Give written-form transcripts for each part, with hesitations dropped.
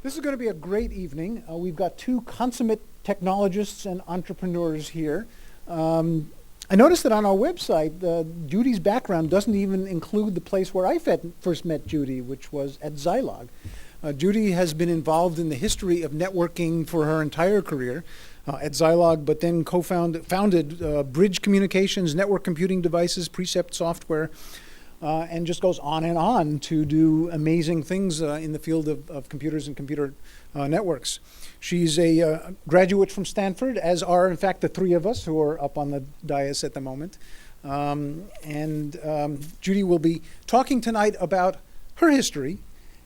This is going to be a great evening. We've got two consummate technologists and entrepreneurs here. I noticed that on our website, Judy's background doesn't even include the place where I first met Judy, which was at Zilog. Judy has been involved in the history of networking for her entire career at Zilog, but then founded Bridge Communications, Network Computing Devices, Precept Software, and just goes on to do amazing things in the field of computers and computer networks. She's a graduate from Stanford, as are, in fact, the three of us who are up on the dais at the moment. Judy will be talking tonight about her history,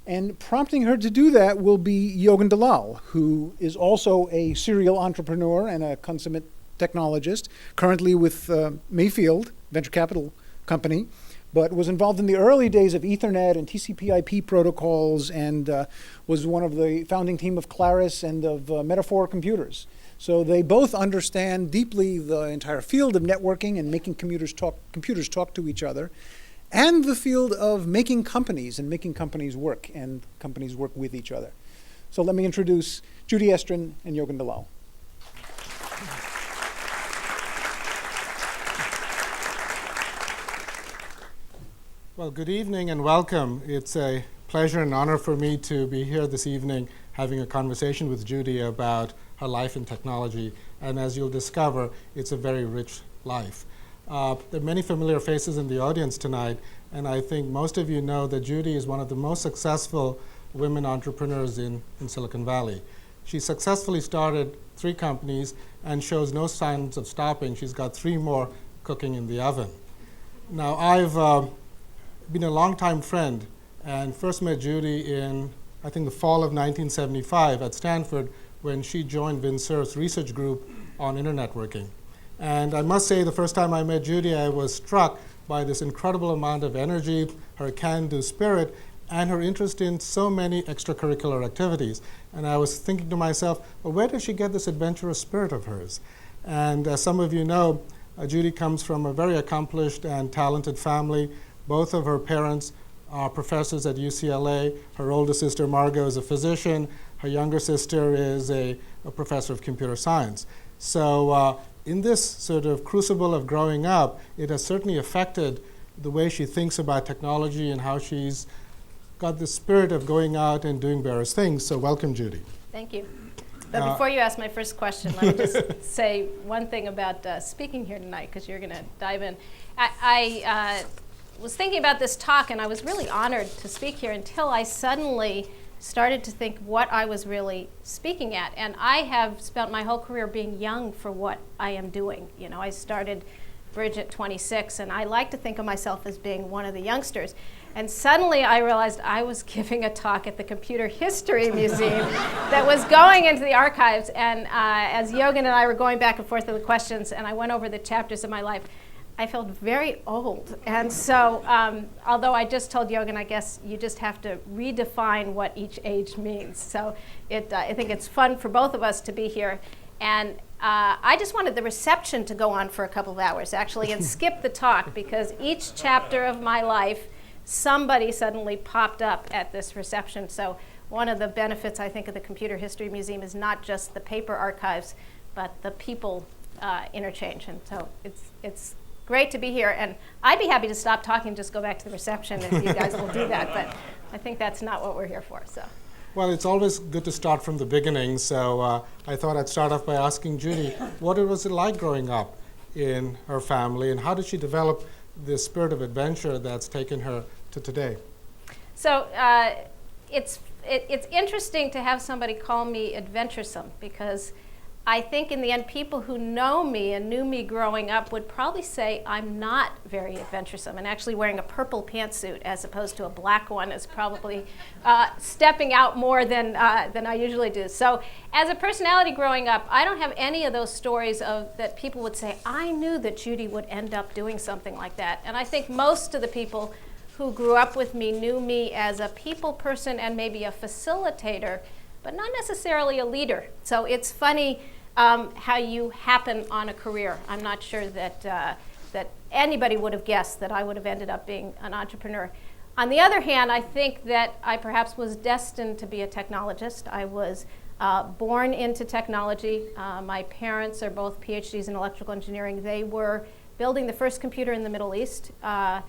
and prompting her to do that will be Yogan Dalal, who is also a serial entrepreneur and a consummate technologist, currently with Mayfield Venture Capital Company, but was involved in the early days of Ethernet and TCP/IP protocols, and was one of the founding team of Claris and of Metaphor Computers. So they both understand deeply the entire field of networking and making computers talk to each other, and the field of making companies and making companies work and companies work with each other. So let me introduce Judy Estrin and Yogan Dalal. Well, good evening and welcome. It's a pleasure and honor for me to be here this evening having a conversation with Judy about her life in technology. And as you'll discover, it's a very rich life. There are many familiar faces in the audience tonight, and I think most of you know that Judy is one of the most successful women entrepreneurs in Silicon Valley. She successfully started 3 companies and shows no signs of stopping. She's got 3 more cooking in the oven. Now, I've been a longtime friend and first met Judy in, I think, the fall of 1975 at Stanford when she joined Vint Cerf's research group on internet networking. And I must say, the first time I met Judy, I was struck by this incredible amount of energy, her can-do spirit, and her interest in so many extracurricular activities. And I was thinking to myself, well, where does she get this adventurous spirit of hers? And as some of you know, Judy comes from a very accomplished and talented family. Both of her parents are professors at UCLA. Her older sister, Margot, is a physician. Her younger sister is a professor of computer science. So in this sort of crucible of growing up, it has certainly affected the way she thinks about technology and how she's got the spirit of going out and doing various things. So welcome, Judy. Thank you. But before you ask my first question, let me just say one thing about speaking here tonight, because you're going to dive in. I was thinking about this talk, and I was really honored to speak here until I suddenly started to think what I was really speaking at. And I have spent my whole career being young for what I am doing. You know, I started Bridge at 26, and I like to think of myself as being one of the youngsters. And suddenly I realized I was giving a talk at the Computer History Museum that was going into the archives. And as Yogan and I were going back and forth with the questions, and I went over the chapters of my life, I felt very old. And so, although I just told Yogan, I guess you just have to redefine what each age means. So I think it's fun for both of us to be here. And I just wanted the reception to go on for a couple of hours, actually, and skip the talk, because each chapter of my life, somebody suddenly popped up at this reception. So one of the benefits, I think, of the Computer History Museum is not just the paper archives, but the people interchange. And so it's great to be here, and I'd be happy to stop talking and just go back to the reception if you guys will do that, but I think that's not what we're here for. So. Well, it's always good to start from the beginning, so I thought I'd start off by asking Judy, what was it like growing up in her family, and how did she develop this spirit of adventure that's taken her to today? So it's interesting to have somebody call me adventuresome, because I think in the end, people who know me and knew me growing up would probably say I'm not very adventuresome, and actually wearing a purple pantsuit as opposed to a black one is probably stepping out more than I usually do. So as a personality growing up, I don't have any of those stories of that people would say, I knew that Judy would end up doing something like that. And I think most of the people who grew up with me knew me as a people person and maybe a facilitator, but not necessarily a leader. So it's funny how you happen on a career. I'm not sure that that anybody would have guessed that I would have ended up being an entrepreneur. On the other hand, I think that I perhaps was destined to be a technologist. I was born into technology. My parents are both PhDs in electrical engineering. They were building the first computer in the Middle East in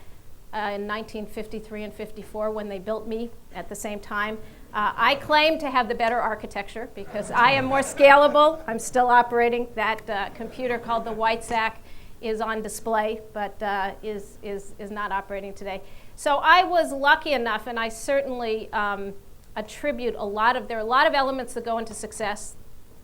1953 and 54 when they built me at the same time. I claim to have the better architecture because I am more scalable. I'm still operating. That computer called the Weizac is on display, but is not operating today. So I was lucky enough, and I certainly attribute there are a lot of elements that go into success.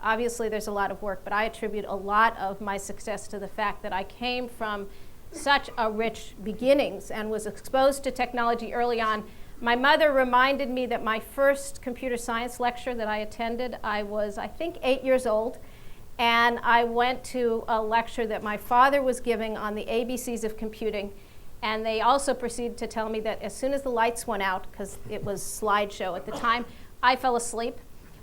Obviously, there's a lot of work, but I attribute a lot of my success to the fact that I came from such a rich beginnings and was exposed to technology early on. My mother reminded me that my first computer science lecture that I attended, I was, I think, 8 years old, and I went to a lecture that my father was giving on the ABCs of computing, and they also proceeded to tell me that as soon as the lights went out, because it was slideshow at the time, I fell asleep.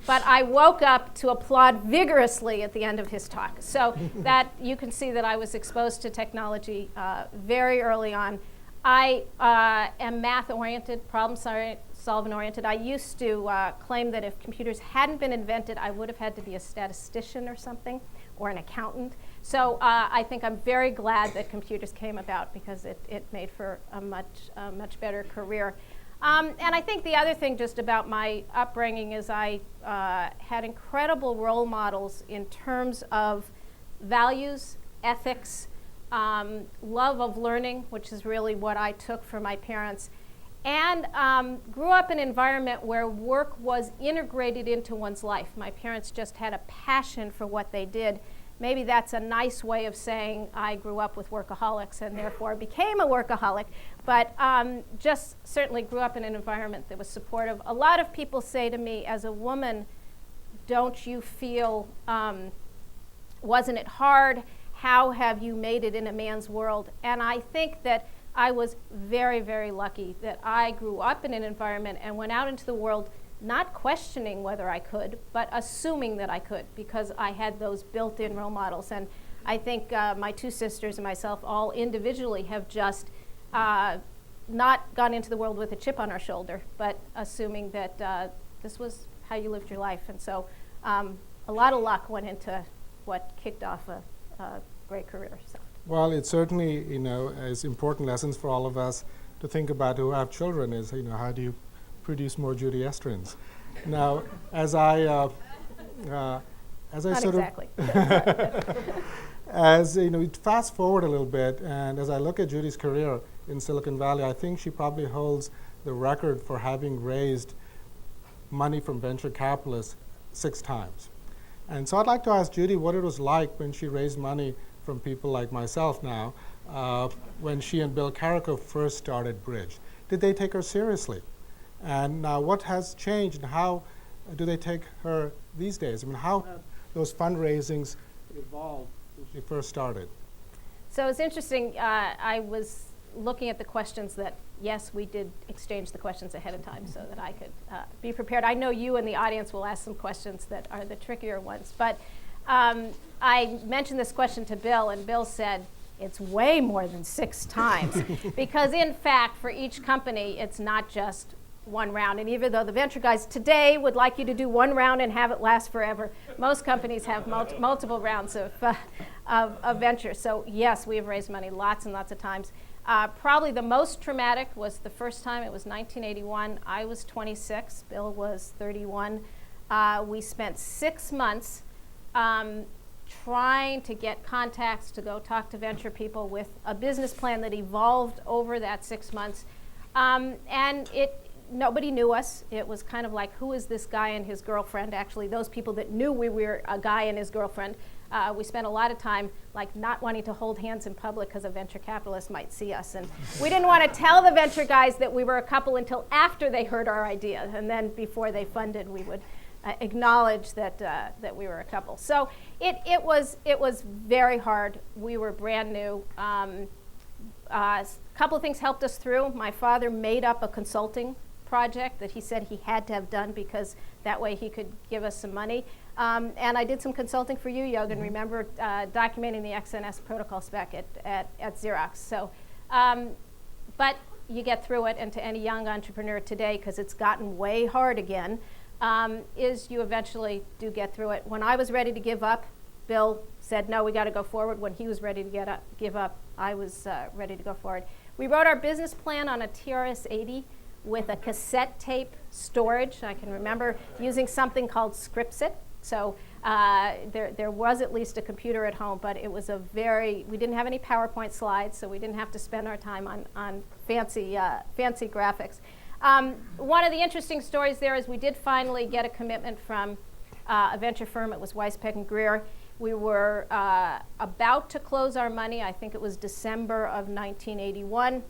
But I woke up to applaud vigorously at the end of his talk. So that you can see that I was exposed to technology very early on. I am math-oriented, problem-solving-oriented. I used to claim that if computers hadn't been invented, I would have had to be a statistician or something, or an accountant. So I think I'm very glad that computers came about because it made for a much better career. And I think the other thing just about my upbringing is I had incredible role models in terms of values, ethics, love of learning, which is really what I took from my parents, and grew up in an environment where work was integrated into one's life. My parents just had a passion for what they did. Maybe that's a nice way of saying I grew up with workaholics and therefore became a workaholic, but just certainly grew up in an environment that was supportive. A lot of people say to me, as a woman, don't you feel, wasn't it hard? How have you made it in a man's world? And I think that I was very, very lucky that I grew up in an environment and went out into the world not questioning whether I could, but assuming that I could, because I had those built-in role models. And I think my two sisters and myself all individually have just not gone into the world with a chip on our shoulder, but assuming that this was how you lived your life. And so a lot of luck went into what kicked off a great career. So. Well, it certainly, is important lessons for all of us to think about who have children is, how do you produce more Judy Estrins? Now, as I Not sort exactly. as fast forward a little bit, and as I look at Judy's career in Silicon Valley, I think she probably holds the record for having raised money from venture capitalists 6 times. And so I'd like to ask Judy what it was like when she raised money from people like myself now, when she and Bill Carrico first started Bridge. Did they take her seriously? And now what has changed, and how do they take her these days? I mean, how those fundraisings evolved when she first started? So it's interesting. I was looking at the questions that, yes, we did exchange the questions ahead of time so that I could be prepared. I know you and the audience will ask some questions that are the trickier ones. But I mentioned this question to Bill, and Bill said, it's way more than 6 times. Because in fact, for each company, it's not just one round. And even though the venture guys today would like you to do 1 round and have it last forever, most companies have multiple rounds of venture. So yes, we have raised money lots and lots of times. Probably the most traumatic was the first time. It was 1981. I was 26. Bill was 31. We spent 6 months trying to get contacts to go talk to venture people with a business plan that evolved over that 6 months. And nobody knew us. It was kind of like, who is this guy and his girlfriend? Actually, those people that knew we were a guy and his girlfriend, we spent a lot of time like not wanting to hold hands in public because a venture capitalist might see us. And we didn't want to tell the venture guys that we were a couple until after they heard our idea. And then before they funded, we would acknowledge that we were a couple. So it was very hard. We were brand new. A couple of things helped us through. My father made up a consulting project that he said he had to have done because that way he could give us some money. And I did some consulting for you, Yogan. Remember documenting the XNS protocol spec at Xerox. So, but you get through it, and to any young entrepreneur today, because it's gotten way hard again, is you eventually do get through it. When I was ready to give up, Bill said, no, we got to go forward. When he was ready to give up, I was ready to go forward. We wrote our business plan on a TRS-80 with a cassette tape storage. I can remember using something called Scripsit. So there was at least a computer at home, but it was we didn't have any PowerPoint slides, so we didn't have to spend our time on fancy graphics. One of the interesting stories there is we did finally get a commitment from a venture firm. It was Weizac and Greer. We were about to close our money. I think it was December of 1981,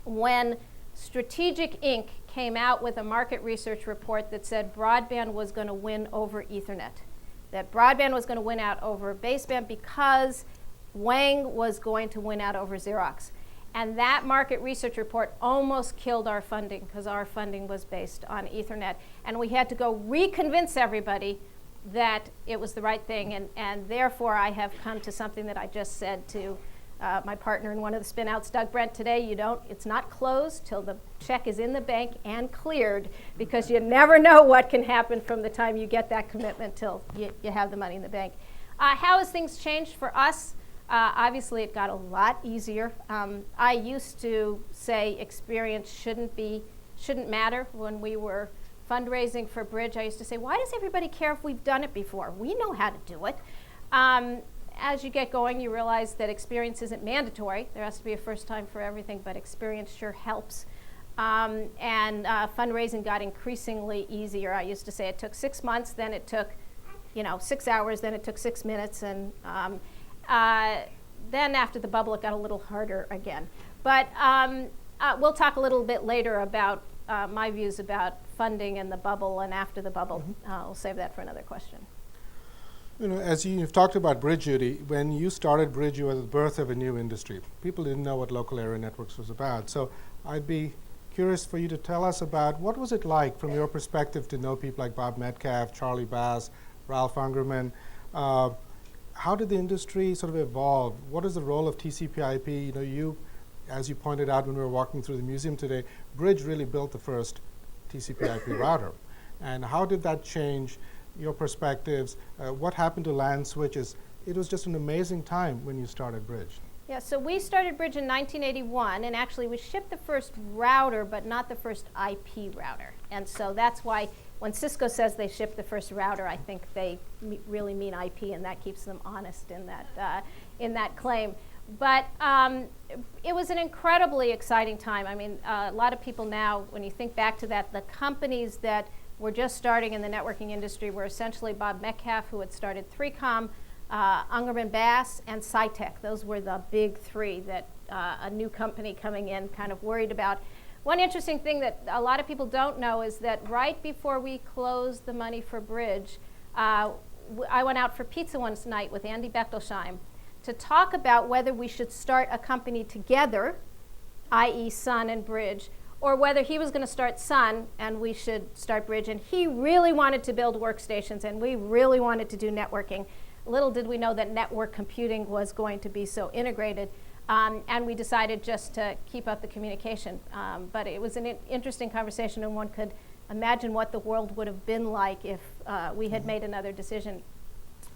when Strategic Inc. came out with a market research report that said broadband was going to win over Ethernet, that broadband was going to win out over baseband because Wang was going to win out over Xerox. And that market research report almost killed our funding, because our funding was based on Ethernet. And we had to go reconvince everybody that it was the right thing. And therefore, I have come to something that I just said to my partner in one of the spin-outs, Doug Brent, today. It's not closed till the check is in the bank and cleared, because you never know what can happen from the time you get that commitment till you have the money in the bank. How has things changed for us? Obviously, it got a lot easier. I used to say experience shouldn't matter. When we were fundraising for Bridge, I used to say, why does everybody care if we've done it before? We know how to do it. As you get going, you realize that experience isn't mandatory. There has to be a first time for everything, but experience sure helps. Fundraising got increasingly easier. I used to say it took 6 months, then it took 6 hours, then it took 6 minutes, and then after the bubble, it got a little harder again. But we'll talk a little bit later about my views about funding and the bubble and after the bubble. We'll save that for another question. As you've talked about Bridge, Judy, when you started Bridge, you were at the birth of a new industry. People didn't know what local area networks was about. So I'd be curious for you to tell us about what was it like from your perspective to know people like Bob Metcalfe, Charlie Bass, Ralph Ungerman. How did the industry sort of evolve? What is the role of TCP/IP? You, as you pointed out when we were walking through the museum today, Bridge really built the first TCP/IP router. And how did that change your perspectives? What happened to LAN switches? It was just an amazing time when you started Bridge. Yeah, so we started Bridge in 1981, and actually we shipped the first router, but not the first IP router. And so that's why when Cisco says they shipped the first router, I think they really mean IP, and that keeps them honest in that claim. But it was an incredibly exciting time. I mean, a lot of people now, when you think back to that, the companies that were just starting in the networking industry were essentially Bob Metcalfe, who had started 3Com, Ungerman Bass, and Cytec. Those were the big three that a new company coming in kind of worried about. One interesting thing that a lot of people don't know is that right before we closed the money for Bridge, I went out for pizza one night with Andy Bechtelsheim to talk about whether we should start a company together, i.e. Sun and Bridge, or whether he was going to start Sun and we should start Bridge. And he really wanted to build workstations, and we really wanted to do networking. Little did we know that network computing was going to be so integrated, and we decided just to keep up the communication. But it was an interesting conversation, and one could imagine what the world would have been like if we had made another decision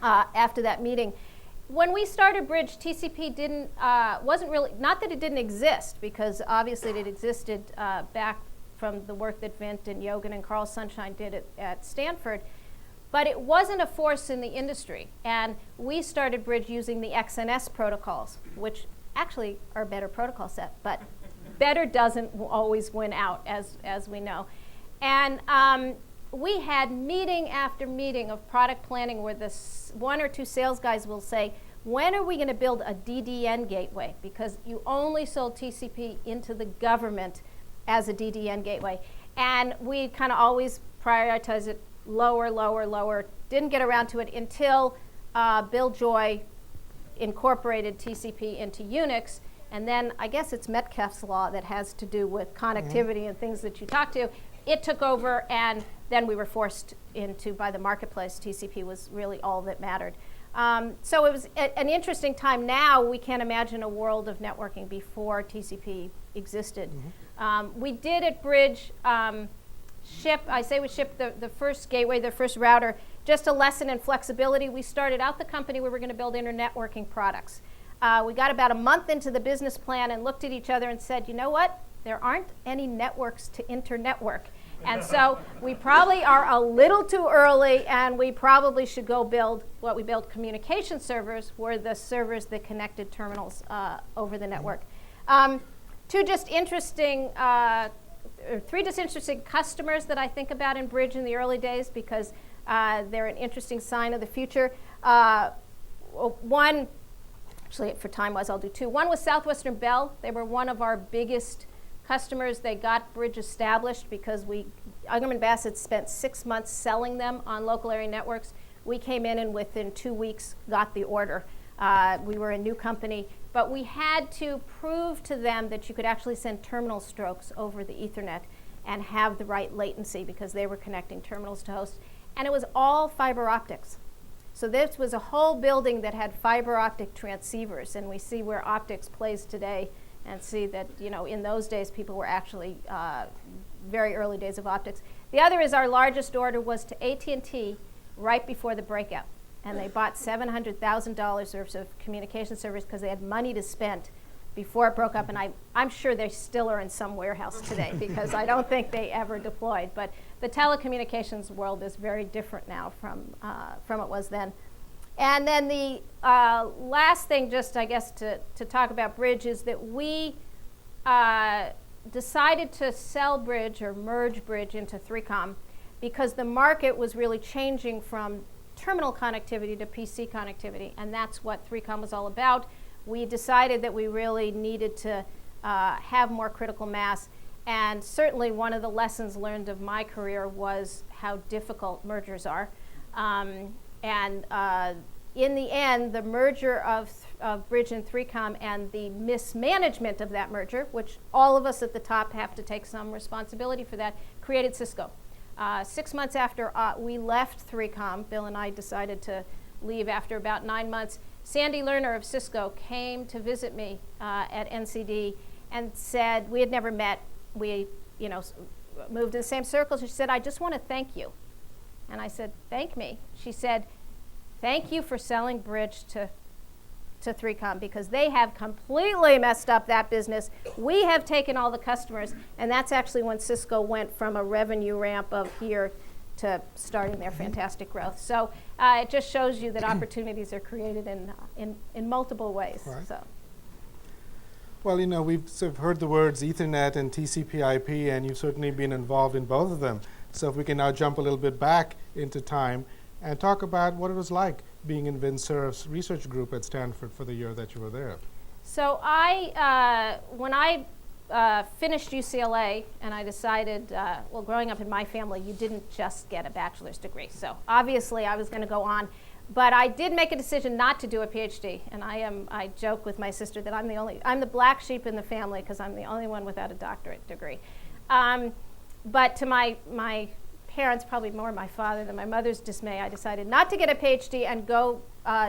after that meeting. When we started Bridge, TCP wasn't really, not that it didn't exist, because obviously it existed back from the work that Vint and Jogan and Carl Sunshine did at Stanford, but it wasn't a force in the industry. And we started Bridge using the XNS protocols, which actually are a better protocol set, but better doesn't always win out, as we know. And we had meeting after meeting of product planning where one or two sales guys will say, when are we going to build a DDN gateway? Because you only sold TCP into the government as a DDN gateway. And we kind of always prioritized it lower, lower, lower. Didn't get around to it until Bill Joy incorporated TCP into Unix. And then I guess it's Metcalfe's law that has to do with connectivity and things that you talk to. It took over, and then we were forced into, by the marketplace, TCP was really all that mattered. So it was an interesting time. Now we can't imagine a world of networking before TCP existed. We did at Bridge ship the first gateway, the first router, just a lesson in flexibility. We started out the company, we were going to build internetworking products. We got about a month into the business plan and looked at each other and said, you know what? There aren't any networks to internetwork. And so we probably are a little too early, and we probably should go build what we built. Communication servers were the servers that connected terminals over the network. Three just interesting customers that I think about in Bridge in the early days because they're an interesting sign of the future. One, actually for time-wise I'll do two. One was Southwestern Bell. They were one of our biggest customers. They got Bridge established because Ingram & Bassett spent 6 months selling them on local area networks. We came in and within 2 weeks got the order. We were a new company, but we had to prove to them that you could actually send terminal strokes over the Ethernet and have the right latency because they were connecting terminals to hosts. And it was all fiber optics. So this was a whole building that had fiber optic transceivers, and we see where optics plays today and see that, in those days people were actually very early days of optics. The other is our largest order was to AT&T right before the breakout. And they bought $700,000 worth of communication servers because they had money to spend before it broke up. And I'm sure they still are in some warehouse today because I don't think they ever deployed. But the telecommunications world is very different now from it was then. And then the last thing, just I guess to talk about Bridge, is that we decided to sell Bridge or merge Bridge into 3Com because the market was really changing from terminal connectivity to PC connectivity, and that's what 3Com was all about. We decided that we really needed to have more critical mass, and certainly one of the lessons learned of my career was how difficult mergers are. In the end, the merger of Bridge and 3Com and the mismanagement of that merger, which all of us at the top have to take some responsibility for that, created Cisco. 6 months after we left 3Com, Bill and I decided to leave after about 9 months. Sandy Lerner of Cisco came to visit me at NCD and said, we had never met, we moved in the same circles. She said, I just want to thank you. And I said, thank me? She said, thank you for selling Bridge to 3Com because they have completely messed up that business. We have taken all the customers, and that's actually when Cisco went from a revenue ramp of here to starting their fantastic growth. So it just shows you that opportunities are created in multiple ways. Right. So. Well, we've sort of heard the words Ethernet and TCP/IP, and you've certainly been involved in both of them. So if we can now jump a little bit back into time and talk about what it was like being in Vint Cerf's research group at Stanford for the year that you were there. So when I finished UCLA and I decided, growing up in my family, you didn't just get a bachelor's degree. So obviously I was going to go on, but I did make a decision not to do a PhD. And I joke with my sister that I'm the black sheep in the family because I'm the only one without a doctorate degree. But to my parents, probably more my father than my mother's dismay, I decided not to get a PhD and go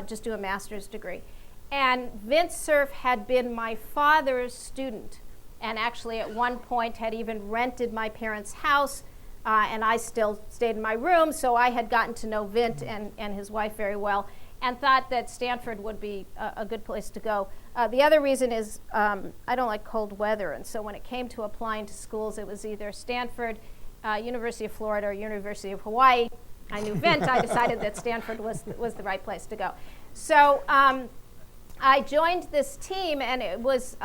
just do a master's degree. And Vint Cerf had been my father's student, and actually at one point had even rented my parents' house, and I still stayed in my room, so I had gotten to know Vint and his wife very well, and thought that Stanford would be a good place to go. The other reason is I don't like cold weather, and so when it came to applying to schools, it was either Stanford, University of Florida, or University of Hawaii. I knew Vint. I decided that Stanford was the right place to go. So I joined this team, and it was,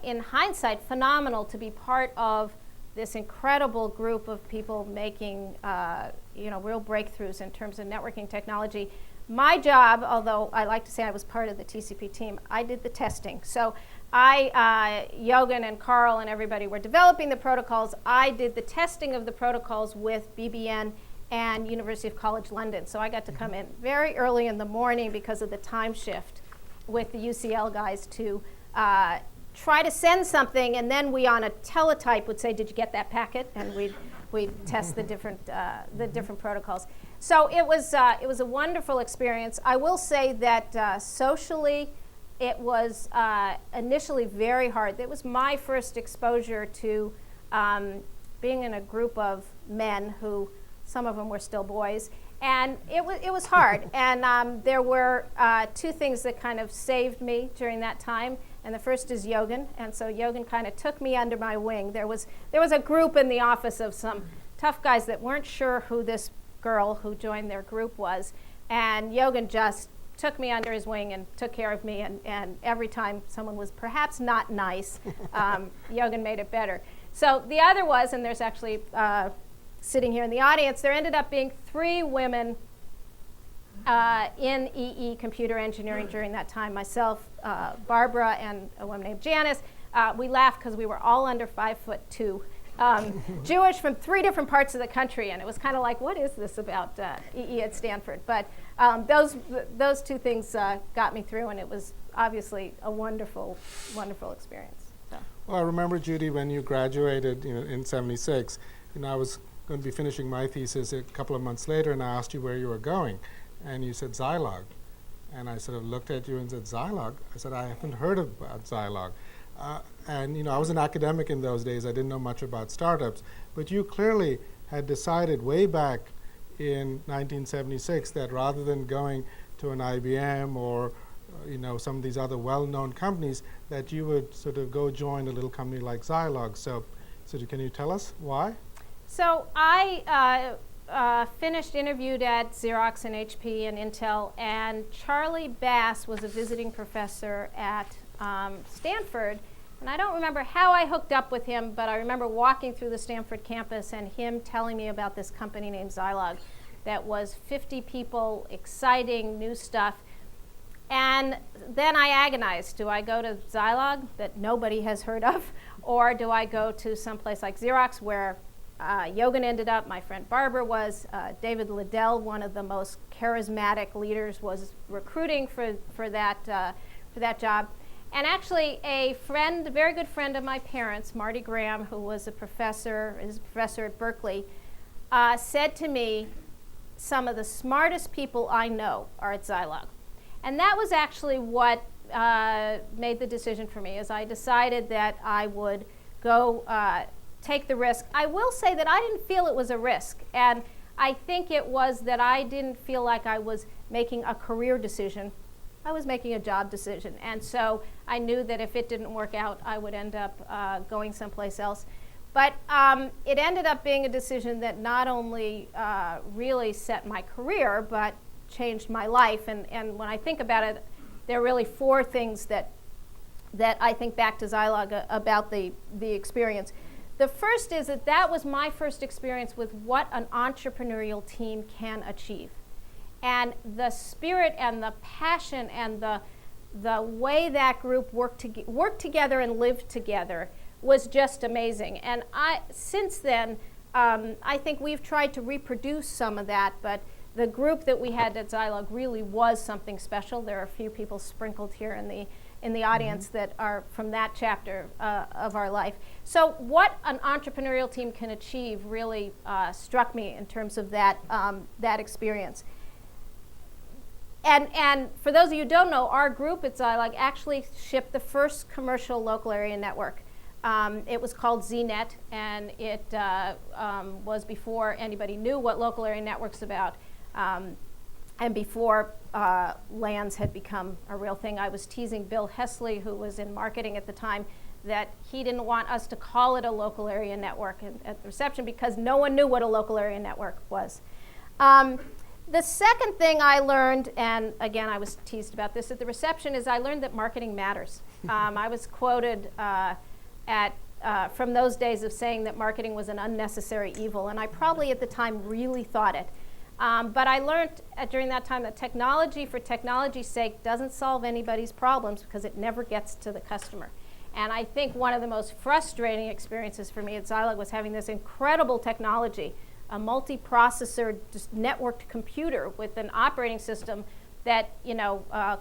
in hindsight, phenomenal to be part of this incredible group of people making real breakthroughs in terms of networking technology. My job, although I like to say I was part of the TCP team, I did the testing. So Jogan and Carl and everybody were developing the protocols. I did the testing of the protocols with BBN and University of College London. So I got to come in very early in the morning because of the time shift with the UCL guys to try to send something, and then we on a teletype would say, did you get that packet? And we'd we test the different protocols. So it was a wonderful experience. I will say that socially, it was initially very hard. It was my first exposure to being in a group of men who, some of them were still boys, and it was hard. And there were two things that kind of saved me during that time. And the first is Jogan, and so Jogan kind of took me under my wing. There was a group in the office of some tough guys that weren't sure who this girl who joined their group was, and Jogan just took me under his wing and took care of me, and every time someone was perhaps not nice, Jogan made it better. So the other was, and there's actually sitting here in the audience, there ended up being 3 women in EE computer engineering during that time. Myself, Barbara, and a woman named Janice. We laughed because we were all under 5'2", Jewish from 3 different parts of the country, and it was kind of like, what is this about EE at Stanford? But those 2 things got me through, and it was obviously a wonderful, wonderful experience. So. Well, I remember, Judy, when you graduated in '76, I was going to be finishing my thesis a couple of months later, and I asked you where you were going. And you said Zilog. And I sort of looked at you and said, Zilog? I said, I haven't heard about Zilog. And I was an academic in those days. I didn't know much about startups. But you clearly had decided way back in 1976 that rather than going to an IBM or some of these other well-known companies, that you would sort of go join a little company like Zilog. So can you tell us why? So I interviewed at Xerox and HP and Intel, and Charlie Bass was a visiting professor at Stanford, and I don't remember how I hooked up with him, but I remember walking through the Stanford campus and him telling me about this company named Zilog that was 50 people, exciting, new stuff. And then I agonized, do I go to Zilog that nobody has heard of, or do I go to someplace like Xerox where Jogan ended up, my friend Barbara was, David Liddell, one of the most charismatic leaders, was recruiting for that job. And actually a very good friend of my parents, Marty Graham, who was a professor at Berkeley, said to me, some of the smartest people I know are at Zilog. And that was actually what made the decision for me, as I decided that I would go take the risk. I will say that I didn't feel it was a risk, and I think it was that I didn't feel like I was making a career decision. I was making a job decision, and so I knew that if it didn't work out, I would end up going someplace else. But it ended up being a decision that not only really set my career, but changed my life. And when I think about it, there are really 4 things that I think back to Zilog about the experience. The first is that was my first experience with what an entrepreneurial team can achieve. And the spirit and the passion and the way that group worked together and lived together was just amazing. And since then, I think we've tried to reproduce some of that, but the group that we had at Zilog really was something special. There are a few people sprinkled here in the audience that are from that chapter of our life. So what an entrepreneurial team can achieve really struck me in terms of that experience. And for those of you who don't know, our group at Zilog actually shipped the first commercial local area network. It was called ZNet, and it was before anybody knew what local area network's about. And before LANs had become a real thing. I was teasing Bill Hesley, who was in marketing at the time, that he didn't want us to call it a local area network at the reception because no one knew what a local area network was. The second thing I learned, and again I was teased about this at the reception, is I learned that marketing matters. I was quoted from those days of saying that marketing was an unnecessary evil, and I probably at the time really thought it. But I learned during that time that technology for technology's sake doesn't solve anybody's problems because it never gets to the customer. And I think one of the most frustrating experiences for me at Zilog was having this incredible technology, a multi-processor, just networked computer with an operating system that,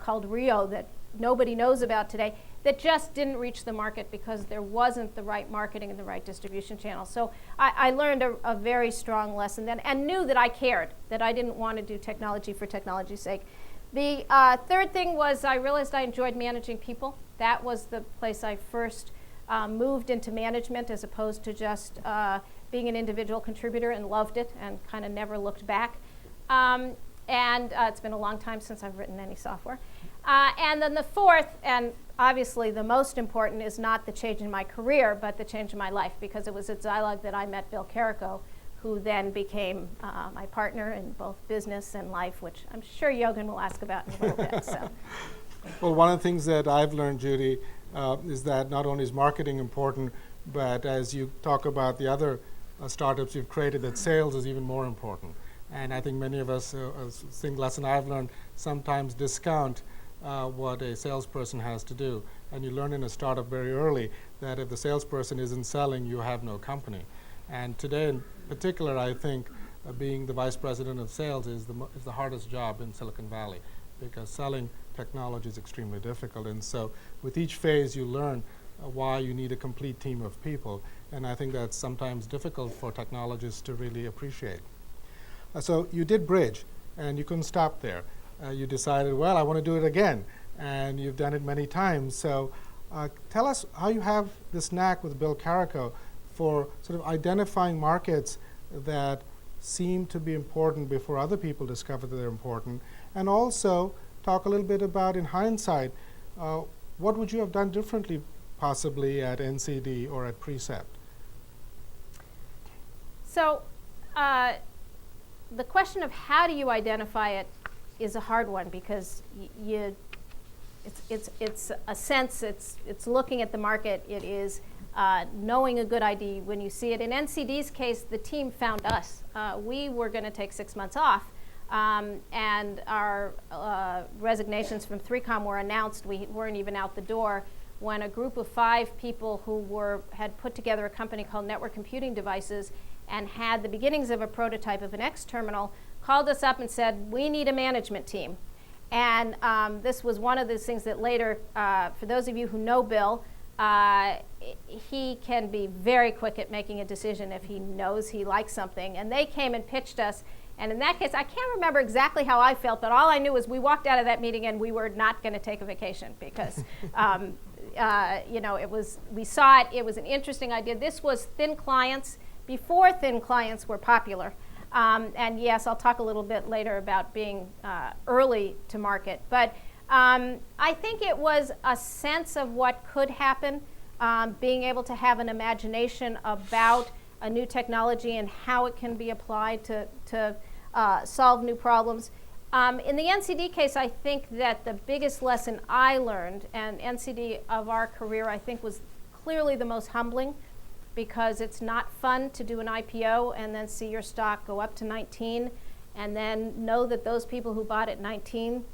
called Rio that nobody knows about today, that just didn't reach the market because there wasn't the right marketing and the right distribution channel. So I learned a very strong lesson then, and knew that I cared, that I didn't want to do technology for technology's sake. The third thing was I realized I enjoyed managing people. That was the place I first moved into management as opposed to just being an individual contributor, and loved it and kind of never looked back. And it's been a long time since I've written any software. And then the fourth, and obviously the most important, is not the change in my career, but the change in my life, because it was at Zilog that I met Bill Carrico, who then became my partner in both business and life, which I'm sure Jochen will ask about in a little bit. So. Well, one of the things that I've learned, Judy, is that not only is marketing important, but as you talk about the other startups you've created, that sales is even more important. And I think many of us, a thing lesson I've learned, sometimes discount what a salesperson has to do. And you learn in a startup very early that if the salesperson isn't selling, you have no company. And today in particular, I think being the vice president of sales is the hardest job in Silicon Valley, because selling technology is extremely difficult. And so with each phase, you learn why you need a complete team of people. And I think that's sometimes difficult for technologists to really appreciate. So you did Bridge, and you couldn't stop there. You decided, well, I want to do it again, and you've done it many times. So tell us how you have this knack with Bill Carrico for sort of identifying markets that seem to be important before other people discover that they're important, and also talk a little bit about, in hindsight, what would you have done differently possibly at NCD or at Precept? So the question of how do you identify it is a hard one, because it's a sense, it's looking at the market, it is knowing a good idea when you see it. In NCD's case, the team found us. We were going to take 6 months off, and our resignations from 3Com were announced. We weren't even out the door when a group of 5 people who had put together a company called Network Computing Devices and had the beginnings of a prototype of an X terminal called us up and said, we need a management team. And this was one of those things that later, for those of you who know Bill, he can be very quick at making a decision if he knows he likes something. And they came and pitched us. And in that case, I can't remember exactly how I felt, but all I knew was we walked out of that meeting and we were not going to take a vacation, because we saw it, it was an interesting idea. This was thin clients, before thin clients were popular. And yes, I'll talk a little bit later about being early to market. But I think it was a sense of what could happen, being able to have an imagination about a new technology and how it can be applied to solve new problems. In the NCD case, I think that the biggest lesson I learned, and NCD of our career I think was clearly the most humbling, because it's not fun to do an IPO and then see your stock go up to 19 and then know that those people who bought at 19,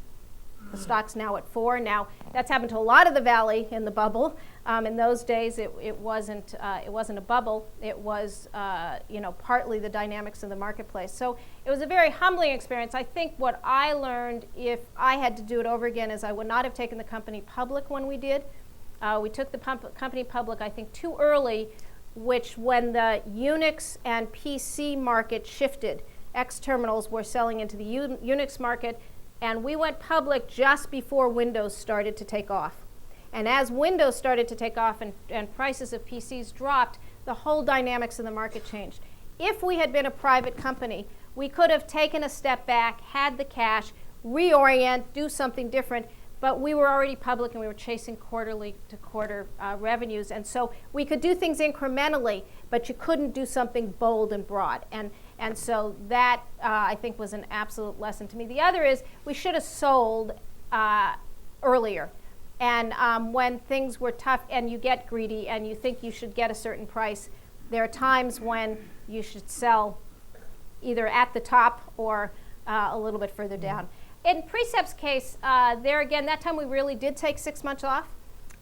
the stock's now at 4. Now, that's happened to a lot of the Valley in the bubble. In those days, it wasn't a bubble. It was partly the dynamics of the marketplace. So it was a very humbling experience. I think what I learned, if I had to do it over again, is I would not have taken the company public when we did. We took the company public, I think, too early, which when the Unix and PC market shifted, X terminals were selling into the Unix market, and we went public just before Windows started to take off. And as Windows started to take off and prices of PCs dropped, the whole dynamics of the market changed. If we had been a private company, we could have taken a step back, had the cash, reorient, do something different, but we were already public and we were chasing quarterly to quarter revenues. And so we could do things incrementally, but you couldn't do something bold and broad. And so that, I think, was an absolute lesson to me. The other is we should have sold earlier. And when things were tough and you get greedy and you think you should get a certain price, there are times when you should sell either at the top or a little bit further down. In Precept's case, there again, that time we really did take 6 months off.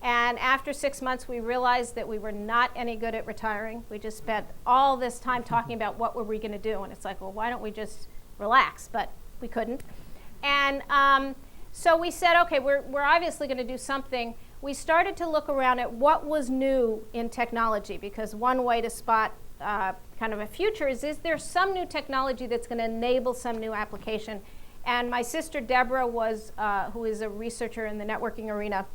And after 6 months, we realized that we were not any good at retiring. We just spent all this time talking about what were we going to do. And it's like, well, why don't we just relax? But we couldn't. And so we said, okay, we're obviously going to do something. we started to look around at what was new in technology, because one way to spot kind of a future is there some new technology that's going to enable some new application? And my sister Deborah was, who is a researcher in the networking arena,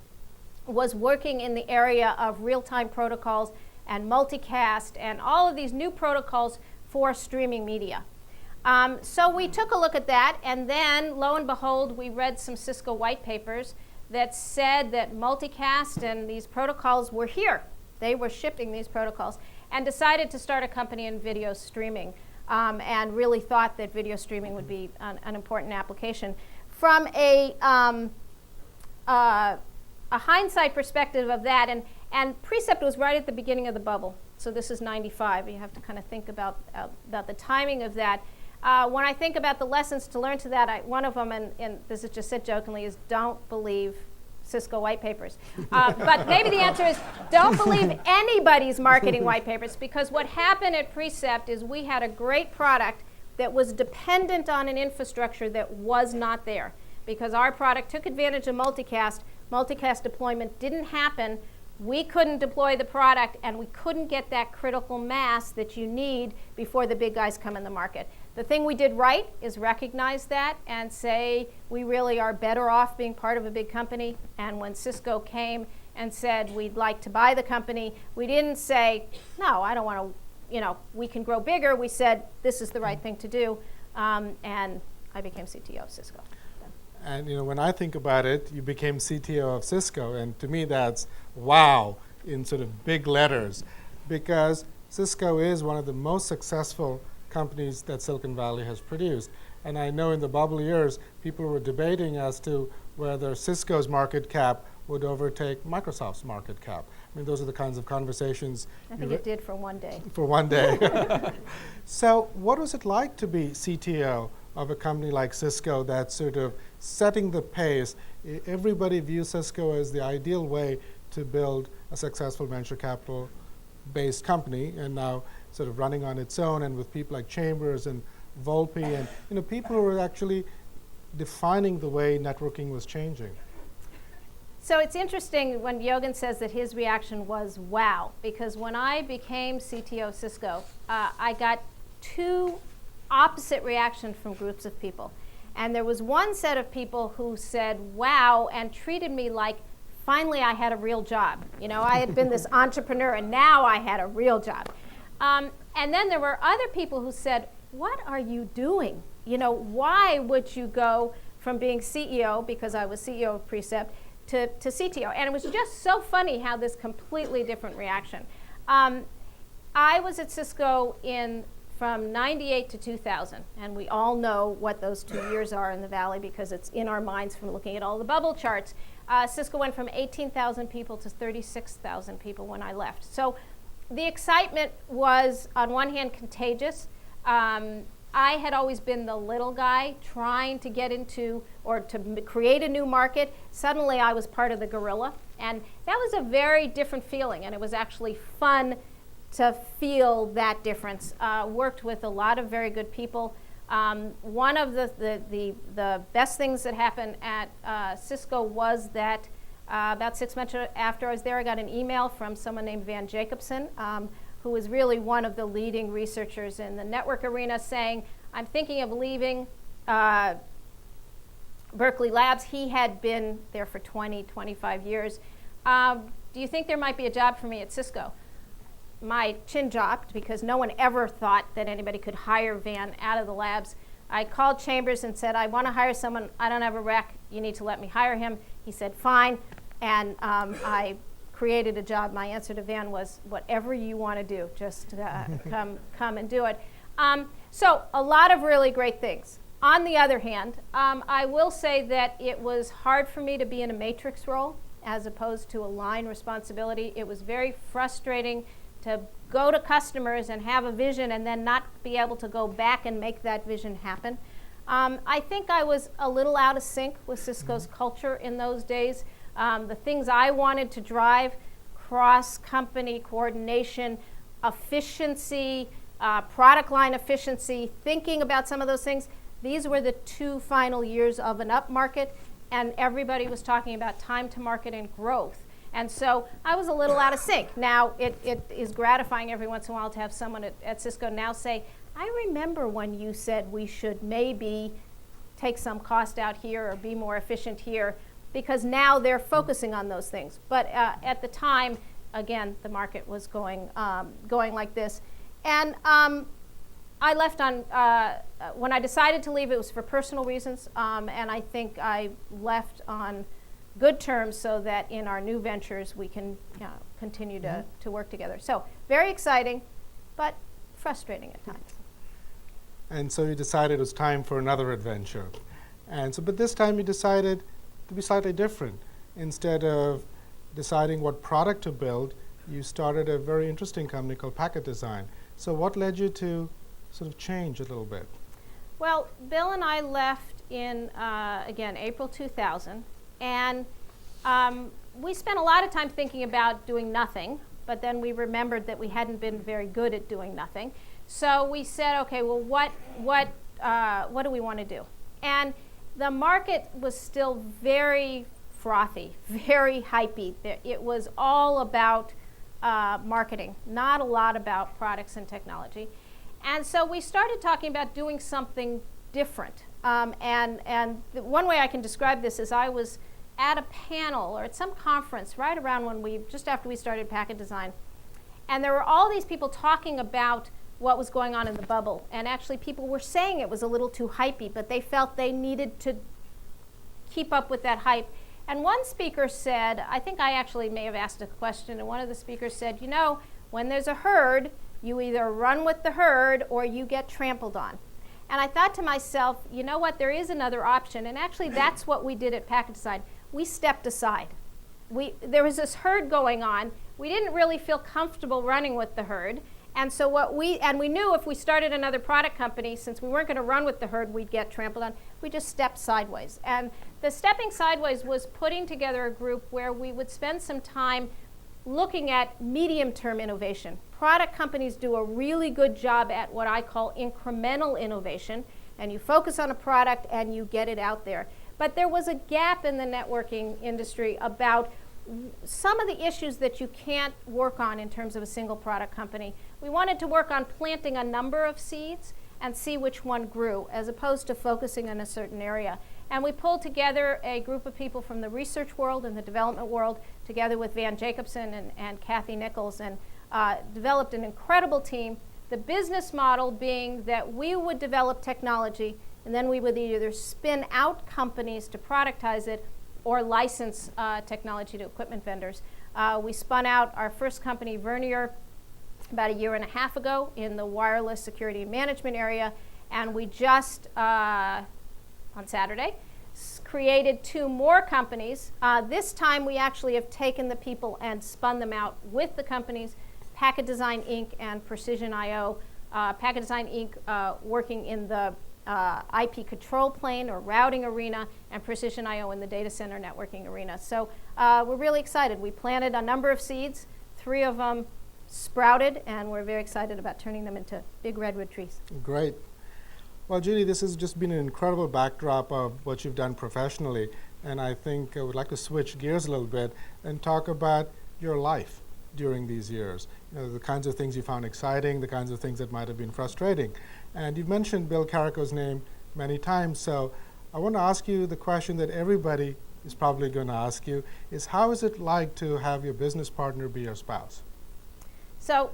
was working in the area of real-time protocols and multicast and all of these new protocols for streaming media. So we took a look at that, and then lo and behold, we read some Cisco white papers that said that multicast and these protocols were here. They were shipping these protocols, and decided to start a company in video streaming, and really thought that video streaming would be an important application. From a hindsight perspective of that, and Precept was right at the beginning of the bubble, so this is 95. You have to kind of think about the timing of that. When I think about the lessons to learn to that, one of them, and this is just said jokingly, is don't believe Cisco white papers. But maybe the answer is don't believe anybody's marketing white papers, because what happened at Precept is we had a great product that was dependent on an infrastructure that was not there, because our product took advantage of multicast. Multicast deployment didn't happen. We couldn't deploy the product, and we couldn't get that critical mass that you need before the big guys come in the market. The thing we did right is recognize that and say we really are better off being part of a big company. And when Cisco came and said we'd like to buy the company, we didn't say, no, I don't want to, we can grow bigger. We said this is the right thing to do, and I became CTO of Cisco. And when I think about it, you became CTO of Cisco, and to me that's wow in sort of big letters, because Cisco is one of the most successful companies that Silicon Valley has produced. And I know in the bubble years, people were debating as to whether Cisco's market cap would overtake Microsoft's market cap. I mean, those are the kinds of conversations. I think it did for one day. For one day. So what was it like to be CTO of a company like Cisco that's sort of setting the pace? Everybody views Cisco as the ideal way to build a successful venture capital based company, and now sort of running on its own, and with people like Chambers and Volpe, and people who were actually defining the way networking was changing. So it's interesting when Yogan says that his reaction was wow, because when I became CTO of Cisco, I got two opposite reactions from groups of people. And there was one set of people who said wow and treated me like finally I had a real job. I had been this entrepreneur and now I had a real job. And then there were other people who said, what are you doing? Why would you go from being CEO, because I was CEO of Precept, to CTO? And it was just so funny how this completely different reaction. I was at Cisco from 98 to 2000, and we all know what those 2 years are in the Valley because it's in our minds from looking at all the bubble charts. Cisco went from 18,000 people to 36,000 people when I left. So the excitement was, on one hand, contagious. I had always been the little guy trying to get into or to create a new market. Suddenly I was part of the gorilla, and that was a very different feeling, and it was actually fun to feel that difference. Worked with a lot of very good people. One of the best things that happened at Cisco was that about 6 months after I was there, I got an email from someone named Van Jacobson, who was really one of the leading researchers in the network arena, saying, I'm thinking of leaving Berkeley Labs. He had been there for 20, 25 years. Do you think there might be a job for me at Cisco? My chin dropped because no one ever thought that anybody could hire Van out of the labs. I called Chambers and said, I want to hire someone. I don't have a rec. You need to let me hire him. He said, fine. And I created a job. My answer to Van was, whatever you want to do, just come and do it. So a lot of really great things. On the other hand, I will say that it was hard for me to be in a matrix role as opposed to a line responsibility. It was very frustrating to go to customers and have a vision and then not be able to go back and make that vision happen. I think I was a little out of sync with Cisco's culture in those days. The things I wanted to drive, cross-company coordination, efficiency, product line efficiency, thinking about some of those things, these were the 2 final years of an up market, and everybody was talking about time to market and growth. And so I was a little out of sync. Now, it is gratifying every once in a while to have someone at Cisco now say, I remember when you said we should maybe take some cost out here or be more efficient here, because now they're focusing on those things. But at the time, again, the market was going like this. And I left on, when I decided to leave, it was for personal reasons, and I think I left on good terms so that in our new ventures we can continue to work together. So very exciting, but frustrating at times. And so you decided it was time for another adventure. And so, but this time you decided to be slightly different. Instead of deciding what product to build, you started a very interesting company called Packet Design. So what led you to sort of change a little bit? Well, Bill and I left in, again, April 2000. And we spent a lot of time thinking about doing nothing, but then we remembered that we hadn't been very good at doing nothing. So we said, okay, well, what do we want to do? And the market was still very frothy, very hypey. It was all about marketing, not a lot about products and technology. And so we started talking about doing something different. And one way I can describe this is I was at a panel or at some conference right around when just after we started Packet Design. And there were all these people talking about what was going on in the bubble. And actually people were saying it was a little too hypey, but they felt they needed to keep up with that hype. And one speaker said, I think I actually may have asked a question, and one of the speakers said, you know, when there's a herd, you either run with the herd or you get trampled on. And I thought to myself, you know what, there is another option. And actually that's what we did at Packet Design. We stepped aside. There was this herd going on. We didn't really feel comfortable running with the herd. And so we knew if we started another product company, since we weren't going to run with the herd, we'd get trampled on. We just stepped sideways. And the stepping sideways was putting together a group where we would spend some time looking at medium-term innovation. Product companies do a really good job at what I call incremental innovation, and you focus on a product and you get it out there. But there was a gap in the networking industry about some of the issues that you can't work on in terms of a single product company. We wanted to work on planting a number of seeds and see which one grew, as opposed to focusing on a certain area. And we pulled together a group of people from the research world and the development world, together with Van Jacobson and Kathy Nichols, and developed an incredible team. The business model being that we would develop technology, and then we would either spin out companies to productize it or license technology to equipment vendors. We spun out our first company, Vernier, about a year and a half ago in the wireless security and management area, and we just, on Saturday, created 2 more companies. This time we actually have taken the people and spun them out with the companies, Packet Design Inc. and Precision IO. Packet Design Inc. Working in the IP control plane or routing arena, and Precision IO in the data center networking arena. So we're really excited. We planted a number of seeds, 3 of them sprouted, and we're very excited about turning them into big redwood trees. Great. Well, Judy, this has just been an incredible backdrop of what you've done professionally, and I think I would like to switch gears a little bit and talk about your life during these years. You know, the kinds of things you found exciting, the kinds of things that might have been frustrating. And you've mentioned Bill Carrico's name many times, so I want to ask you the question that everybody is probably going to ask you, is how is it like to have your business partner be your spouse? So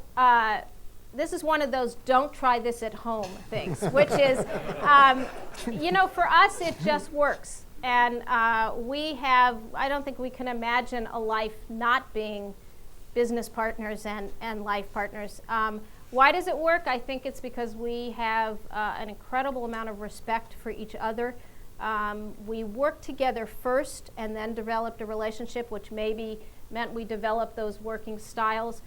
this is one of those don't try this at home things, which is, you know, for us it just works. And I don't think we can imagine a life not being business partners and life partners. Why does it work? I think it's because we have an incredible amount of respect for each other. We worked together first and then developed a relationship, which maybe meant we developed those working styles.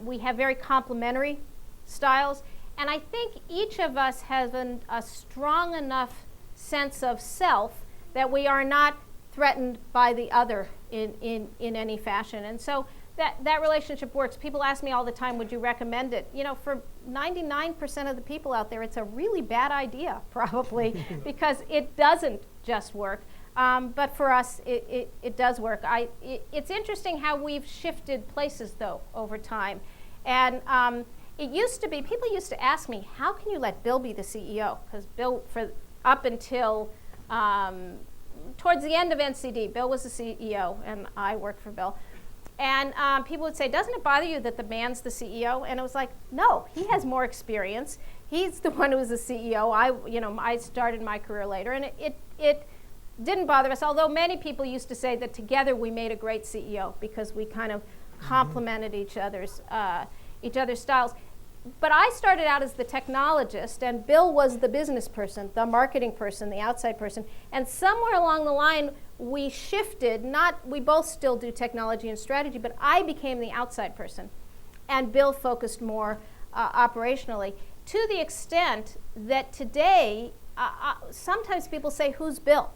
We have very complementary styles, and I think each of us has a strong enough sense of self that we are not threatened by the other in any fashion. And so that relationship works. People ask me all the time, would you recommend it? You know, for 99% of the people out there, it's a really bad idea, probably, because it doesn't just work. But for us, it does work. It's interesting how we've shifted places, though, over time. And it used to be, people used to ask me, how can you let Bill be the CEO? Because Bill, up until towards the end of NCD, Bill was the CEO, and I worked for Bill. And people would say, doesn't it bother you that the man's the CEO? And it was like, no, he has more experience. He's the one who was the CEO. I started my career later, and it didn't bother us, although many people used to say that together we made a great CEO because we kind of complemented each other's styles. But I started out as the technologist, and Bill was the business person, the marketing person, the outside person. And somewhere along the line, we shifted. We both still do technology and strategy, but I became the outside person, and Bill focused more operationally, to the extent that today, sometimes people say, who's Bill?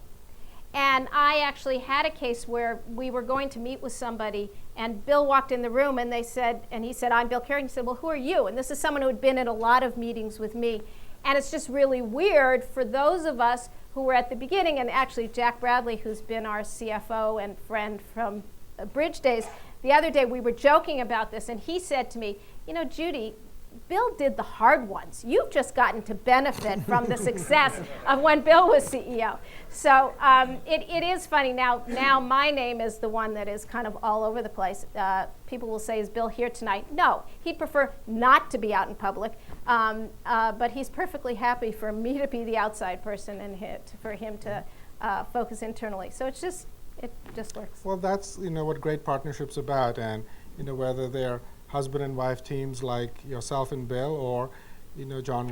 And I actually had a case where we were going to meet with somebody, and Bill walked in the room, and he said, I'm Bill Carey. And he said, well, who are you? And this is someone who had been in a lot of meetings with me. And it's just really weird for those of us who were at the beginning, and actually Jack Bradley, who's been our CFO and friend from Bridge Days, the other day we were joking about this, and he said to me, Judy, Bill did the hard ones. You've just gotten to benefit from the success of when Bill was CEO. So it is funny. Now my name is the one that is kind of all over the place. People will say, is Bill here tonight? No, he'd prefer not to be out in public, but he's perfectly happy for me to be the outside person and for him to focus internally. So it just works. Well, that's what great partnership's about, and whether they're husband and wife teams like yourself and Bill, or John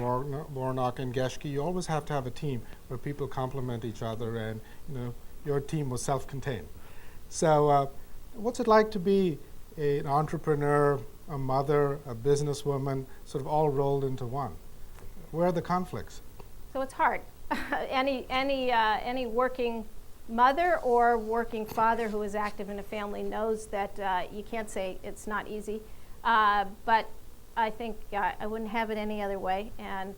Warnock and Geschke, you always have to have a team where people complement each other, and your team was self-contained. So what's it like to be an entrepreneur, a mother, a businesswoman, sort of all rolled into one? Where are the conflicts? So it's hard. Any working mother or working father who is active in a family knows that you can't say it's not easy. But I think I wouldn't have it any other way. And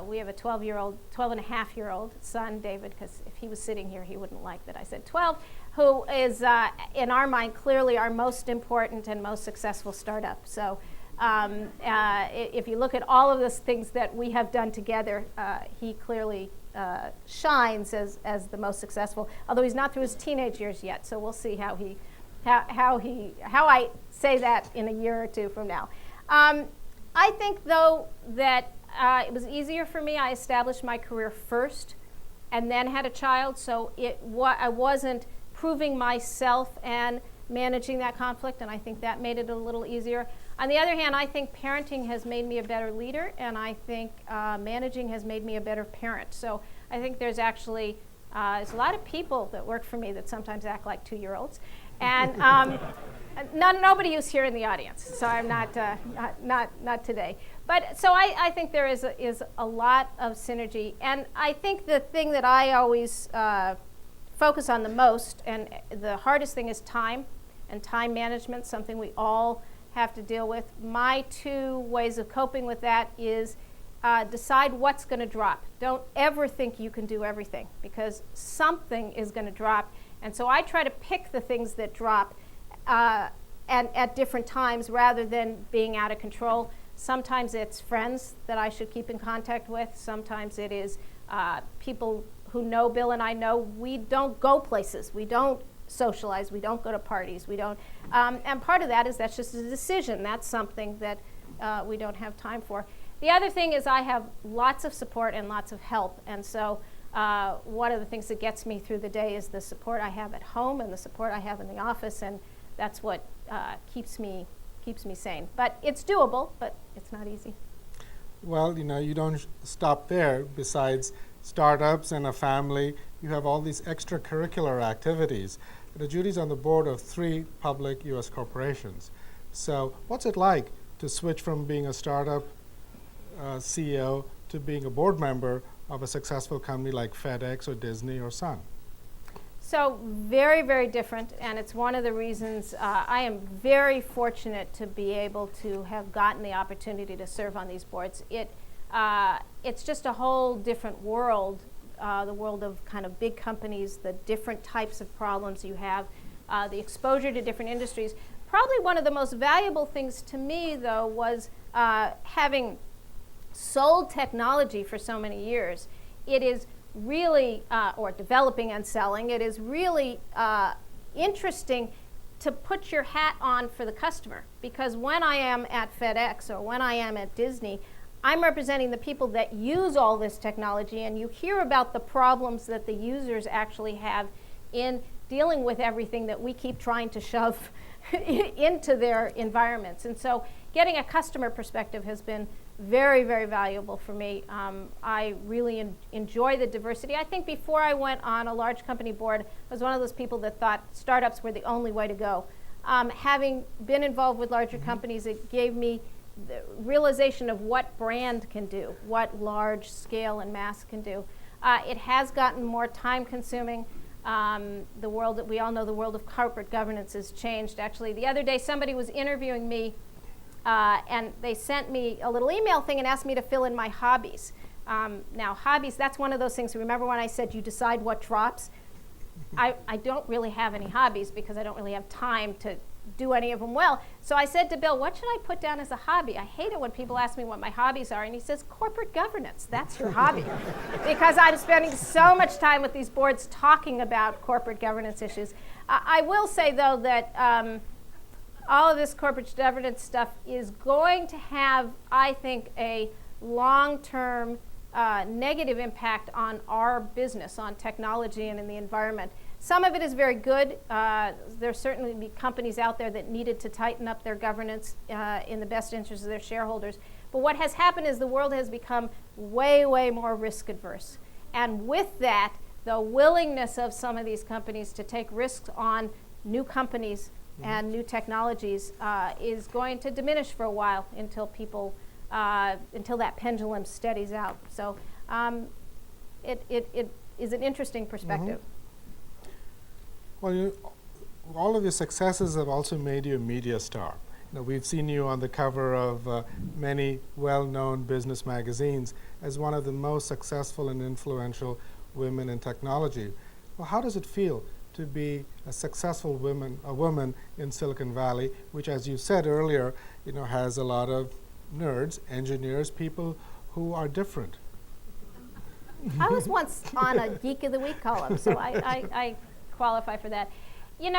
we have a 12-and-a-half-year-old son, David, because if he was sitting here, he wouldn't like that I said 12, who is, in our mind, clearly our most important and most successful startup. So if you look at all of those things that we have done together, he clearly shines as the most successful, although he's not through his teenage years yet. So we'll see how I say that in a year or two from now. I think, though, that it was easier for me. I established my career first and then had a child, so I wasn't proving myself and managing that conflict, and I think that made it a little easier. On the other hand, I think parenting has made me a better leader, and I think managing has made me a better parent. So I think there's actually there's a lot of people that work for me that sometimes act like 2-year-olds. And nobody who's here in the audience, so I'm not today. But so I think there is a lot of synergy, and I think the thing that I always focus on the most, and the hardest thing, is time and time management, something we all have to deal with. My 2 ways of coping with that is decide what's going to drop. Don't ever think you can do everything, because something is going to drop. And so I try to pick the things that drop and at different times rather than being out of control. Sometimes it's friends that I should keep in contact with. Sometimes it is people who know Bill and I know we don't go places. We don't socialize. We don't go to parties. We don't. And part of that is that's just a decision. That's something that we don't have time for. The other thing is I have lots of support and lots of help. And so one of the things that gets me through the day is the support I have at home and the support I have in the office, and that's what keeps me sane. But it's doable, but it's not easy. Well, you don't stop there. Besides startups and a family, you have all these extracurricular activities. Judy's on the board of 3 public U.S. corporations. So what's it like to switch from being a startup CEO to being a board member of a successful company like FedEx or Disney or Sun? So very, very different, and it's one of the reasons I am very fortunate to be able to have gotten the opportunity to serve on these boards. It's just a whole different world the world of kind of big companies, the different types of problems you have, the exposure to different industries. Probably one of the most valuable things to me, though, was having sold technology for so many years. It is really, or developing and selling, it is really interesting to put your hat on for the customer. Because when I am at FedEx or when I am at Disney, I'm representing the people that use all this technology, and you hear about the problems that the users actually have in dealing with everything that we keep trying to shove into their environments. And so getting a customer perspective has been very, very valuable for me. I really enjoy the diversity. I think before I went on a large company board, I was one of those people that thought startups were the only way to go. Having been involved with larger companies, it gave me the realization of what brand can do, what large scale and mass can do. It has gotten more time consuming. The world that we all know, the world of corporate governance has changed. Actually, the other day somebody was interviewing me and they sent me a little email thing and asked me to fill in my hobbies. Now hobbies, that's one of those things, remember when I said you decide what drops? I don't really have any hobbies because I don't really have time to do any of them well. So I said to Bill, what should I put down as a hobby? I hate it when people ask me what my hobbies are, and he says, corporate governance, that's your hobby. Because I'm spending so much time with these boards talking about corporate governance issues. I will say, though, that all of this corporate governance stuff is going to have, I think, a long-term negative impact on our business, on technology and in the environment. Some of it is very good. There's certainly be companies out there that needed to tighten up their governance in the best interest of their shareholders. But what has happened is the world has become way, way more risk adverse. And with that, the willingness of some of these companies to take risks on new companies and new technologies is going to diminish for a while until people, until that pendulum steadies out. So it is an interesting perspective. Well, all of your successes have also made you a media star. We've seen you on the cover of many well-known business magazines as one of the most successful and influential women in technology. Well, how does it feel to be a successful woman in Silicon Valley, which, as you said earlier, has a lot of nerds, engineers, people who are different? I was once on a Geek of the Week column, so I qualify for that. You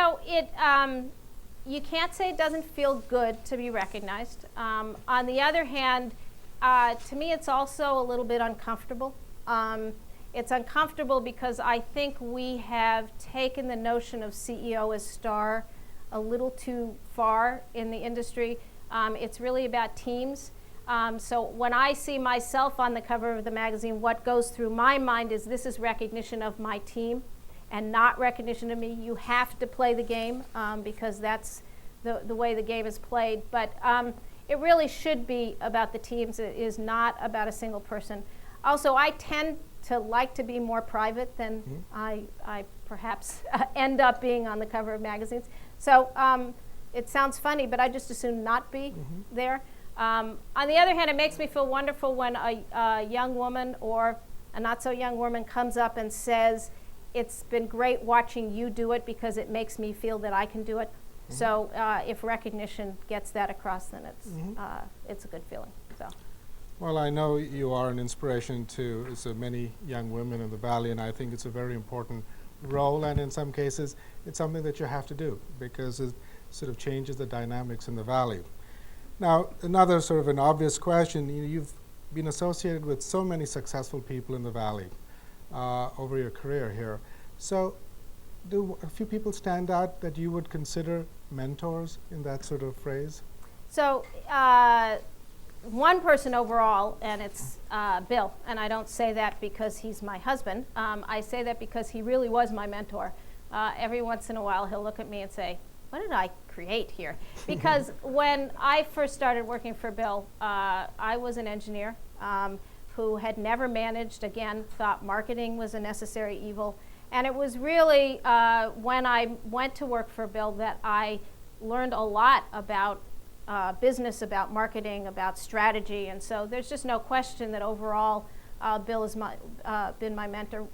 can't say it doesn't feel good to be recognized. On the other hand, to me it's also a little bit uncomfortable. It's uncomfortable because I think we have taken the notion of CEO as star a little too far in the industry. It's really about teams. So when I see myself on the cover of the magazine, what goes through my mind is this is recognition of my team and not recognition of me. You have to play the game because that's the way the game is played. But it really should be about the teams. It is not about a single person. Also, I tend to like to be more private than I perhaps end up being on the cover of magazines. So it sounds funny, but I just assume not be there. On the other hand, it makes me feel wonderful when a young woman or a not so young woman comes up and says, it's been great watching you do it because it makes me feel that I can do it. So if recognition gets that across, then it's a good feeling. So. Well, I know you are an inspiration to so many young women in the Valley, and I think it's a very important role, and in some cases, it's something that you have to do because it sort of changes the dynamics in the Valley. Now, another sort of an obvious question, you've been associated with so many successful people in the Valley over your career here. So do a few people stand out that you would consider mentors in that sort of phrase? So one person overall, and it's Bill, and I don't say that because he's my husband. I say that because he really was my mentor. Every once in a while he'll look at me and say, what did I create here? Because when I first started working for Bill, I was an engineer who had never managed, again, thought marketing was a necessary evil. And it was really when I went to work for Bill that I learned a lot about business, about marketing, about strategy. And so there's just no question that overall Bill has been my mentor.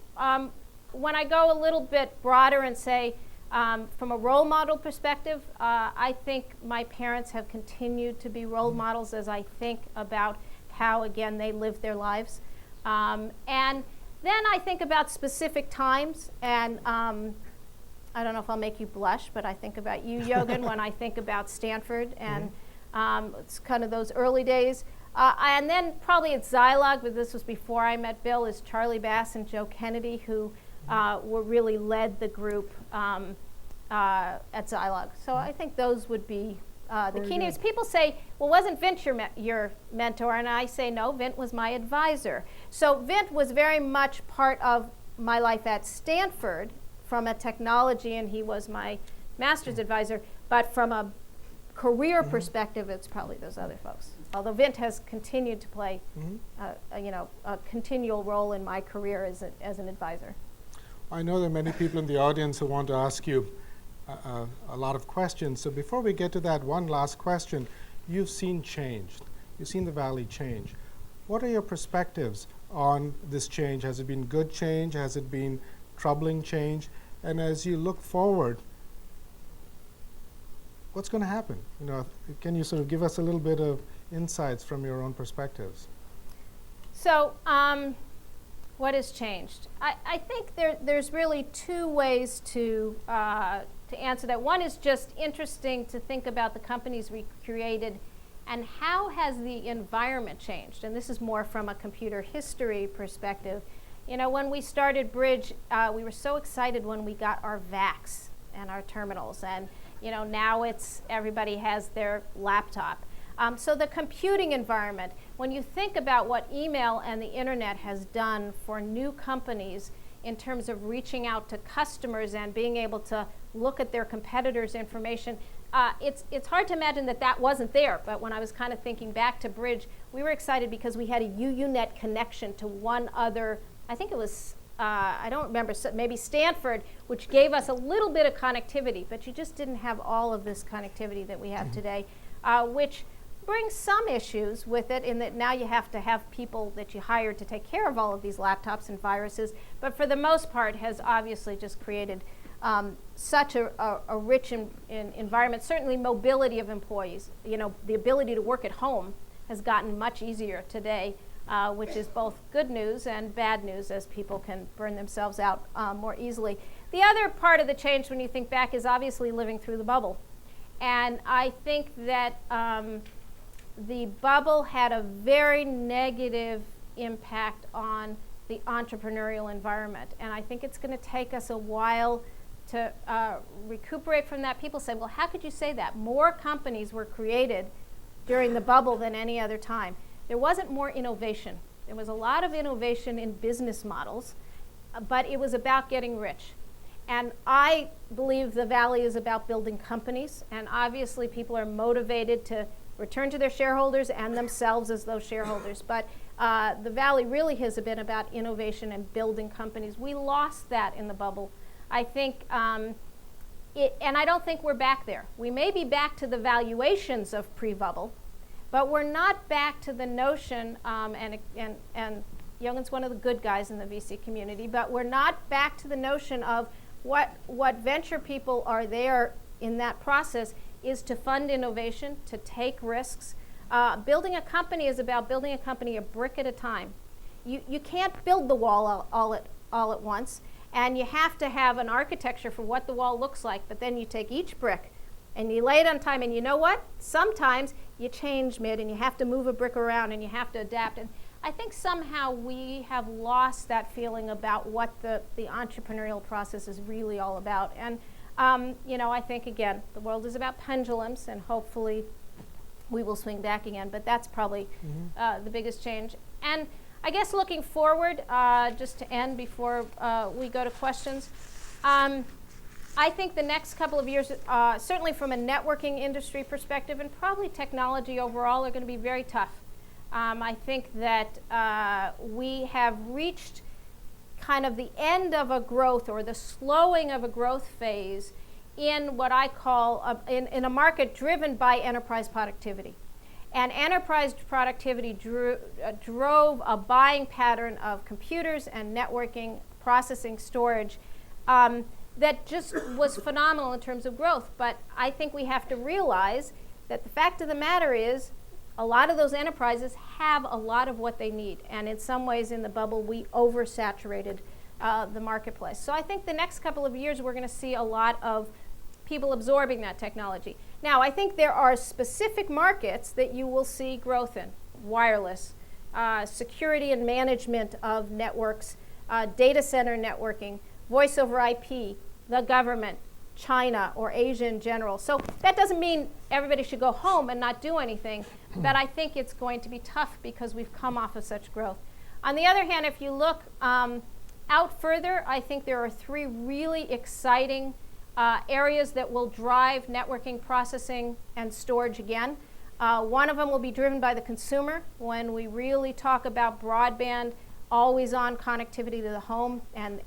When I go a little bit broader and say, from a role model perspective, I think my parents have continued to be role models as I think about how, again, they live their lives. And then I think about specific times, and I don't know if I'll make you blush, but I think about you, Jochen, when I think about Stanford, and it's kind of those early days. And then probably at Zilog, but this was before I met Bill, is Charlie Bass and Joe Kennedy, who were really led the group at Zilog. So I think those would be the key names. People say, well, wasn't Vint your mentor? And I say, no, Vint was my advisor. So Vint was very much part of my life at Stanford from a technology, and he was my master's advisor. But from a career perspective, it's probably those other folks. Although Vint has continued to play a continual role in my career as an advisor. I know there are many people in the audience who want to ask you a lot of questions. So before we get to that, one last question. You've seen change. You've seen the Valley change. What are your perspectives on this change? Has it been good change? Has it been troubling change? And as you look forward, what's going to happen? Can you sort of give us a little bit of insights from your own perspectives? So, what has changed? I think there's really two ways to answer that. One is just interesting to think about the companies we created and how has the environment changed. And this is more from a computer history perspective. When we started Bridge, we were so excited when we got our VACs and our terminals. And now everybody has their laptop. So the computing environment, when you think about what email and the internet has done for new companies in terms of reaching out to customers and being able to look at their competitors' information, it's hard to imagine that wasn't there. But when I was kind of thinking back to Bridge, we were excited because we had a UUNet connection to one other, I think it was, I don't remember, maybe Stanford, which gave us a little bit of connectivity, but you just didn't have all of this connectivity that we have today, which brings some issues with it in that now you have to have people that you hire to take care of all of these laptops and viruses, but for the most part has obviously just created such a rich environment. Certainly mobility of employees, the ability to work at home has gotten much easier today, which is both good news and bad news as people can burn themselves out more easily. The other part of the change when you think back is obviously living through the bubble. And I think that the bubble had a very negative impact on the entrepreneurial environment. And I think it's going to take us a while to recuperate from that. People say, well, how could you say that? More companies were created during the bubble than any other time. There wasn't more innovation. There was a lot of innovation in business models, but it was about getting rich. And I believe the Valley is about building companies, and obviously people are motivated to return to their shareholders and themselves as those shareholders. But the Valley really has been about innovation and building companies. We lost that in the bubble. I think, and I don't think we're back there. We may be back to the valuations of pre-bubble, but we're not back to the notion, and Jogen's one of the good guys in the VC community, but we're not back to the notion of what venture people are there in that process is to fund innovation, to take risks. Building a company is about building a company a brick at a time. You can't build the wall all at once, and you have to have an architecture for what the wall looks like, but then you take each brick and you lay it on time, and you know what? Sometimes you change mid and you have to move a brick around and you have to adapt. And I think somehow we have lost that feeling about what the entrepreneurial process is really all about. And I think, again, the world is about pendulums, and hopefully we will swing back again. But that's probably the biggest change. And I guess looking forward, just to end before we go to questions, I think the next couple of years, certainly from a networking industry perspective and probably technology overall, are going to be very tough. I think that we have reached kind of the end of a growth or the slowing of a growth phase in what I call in a market driven by enterprise productivity. And enterprise productivity drove a buying pattern of computers and networking, processing, storage, that just was phenomenal in terms of growth. But I think we have to realize that the fact of the matter is a lot of those enterprises have a lot of what they need. And in some ways in the bubble, we oversaturated the marketplace. So I think the next couple of years, we're going to see a lot of people absorbing that technology. Now, I think there are specific markets that you will see growth in. Wireless, security and management of networks, data center networking, voice over IP, the government, China, or Asia in general. So that doesn't mean everybody should go home and not do anything, but I think it's going to be tough because we've come off of such growth. On the other hand, if you look out further, I think there are three really exciting areas that will drive networking, processing, and storage again. One of them will be driven by the consumer when we really talk about broadband, always-on connectivity to the home, and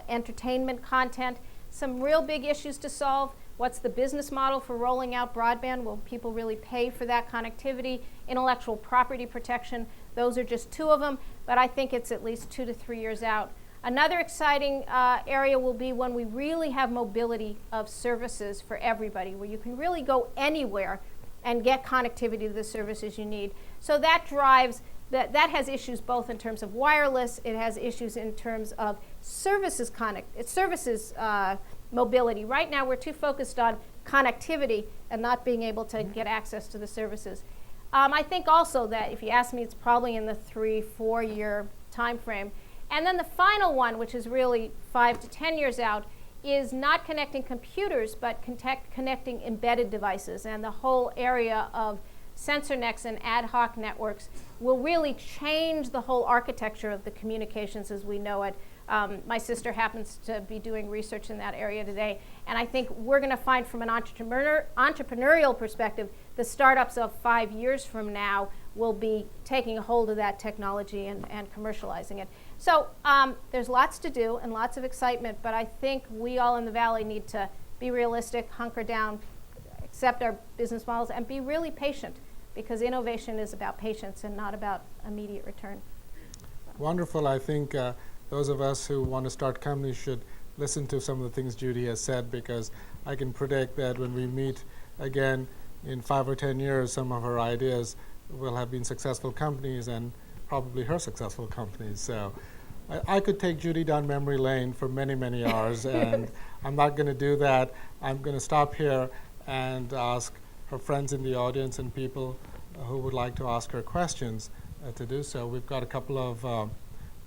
entertainment content. Some real big issues to solve. What's the business model for rolling out broadband? Will people really pay for that connectivity? Intellectual property protection, those are just two of them, but I think it's at least 2 to 3 years out. Another exciting area will be when we really have mobility of services for everybody, where you can really go anywhere and get connectivity to the services you need. So that drives, that has issues both in terms of wireless, it has issues in terms of services mobility. Right now we're too focused on connectivity and not being able to get access to the services. I think also that if you ask me, it's probably in the 3-4 year time frame. And then the final one, which is really 5 to 10 years out, is not connecting computers, but connecting embedded devices. And the whole area of sensor nets and ad hoc networks will really change the whole architecture of the communications as we know it. My sister happens to be doing research in that area today, and I think we're going to find from an entrepreneurial perspective, the startups of 5 years from now will be taking a hold of that technology and commercializing it. So there's lots to do and lots of excitement, but I think we all in the Valley need to be realistic, hunker down, accept our business models, and be really patient, because innovation is about patience and not about immediate return. Wonderful. I think those of us who want to start companies should listen to some of the things Judy has said, because I can predict that when we meet again in 5 or 10 years, some of her ideas will have been successful companies and probably her successful companies. So I could take Judy down memory lane for many, many hours, and I'm not going to do that. I'm going to stop here and ask her friends in the audience and people who would like to ask her questions to do so. We've got a couple of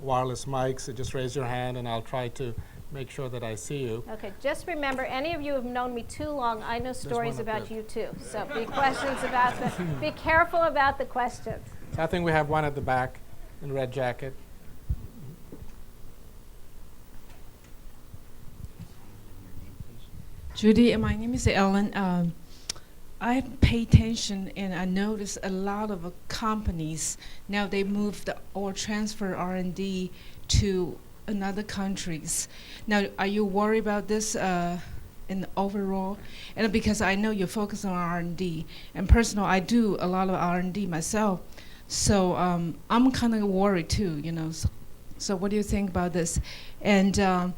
wireless mics, so just raise your hand and I'll try to make sure that I see you. Okay, just remember, any of you who have known me too long, I know stories about you too. So be careful about the questions. So I think we have one at the back in red jacket. Judy, my name is Ellen. I pay attention and I notice a lot of companies now they moved or transfer R&D to another countries. Now, are you worried about this in the overall? And because I know you focus on R&D, and personal, I do a lot of R&D myself, so I'm kind of worried too, you know. So what do you think about this? And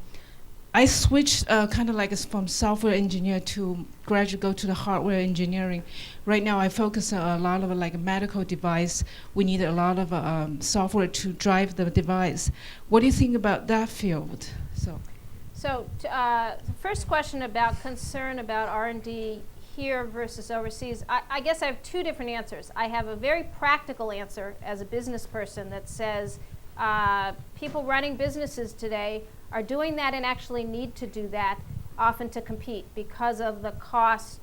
I switched kind of like from software engineer to gradually go to the hardware engineering. Right now I focus on a lot of like a medical device. We need a lot of software to drive the device. What do you think about that field? So the first question about concern about R&D here versus overseas, I guess I have two different answers. I have a very practical answer as a business person that says people running businesses today are doing that and actually need to do that often to compete because of the cost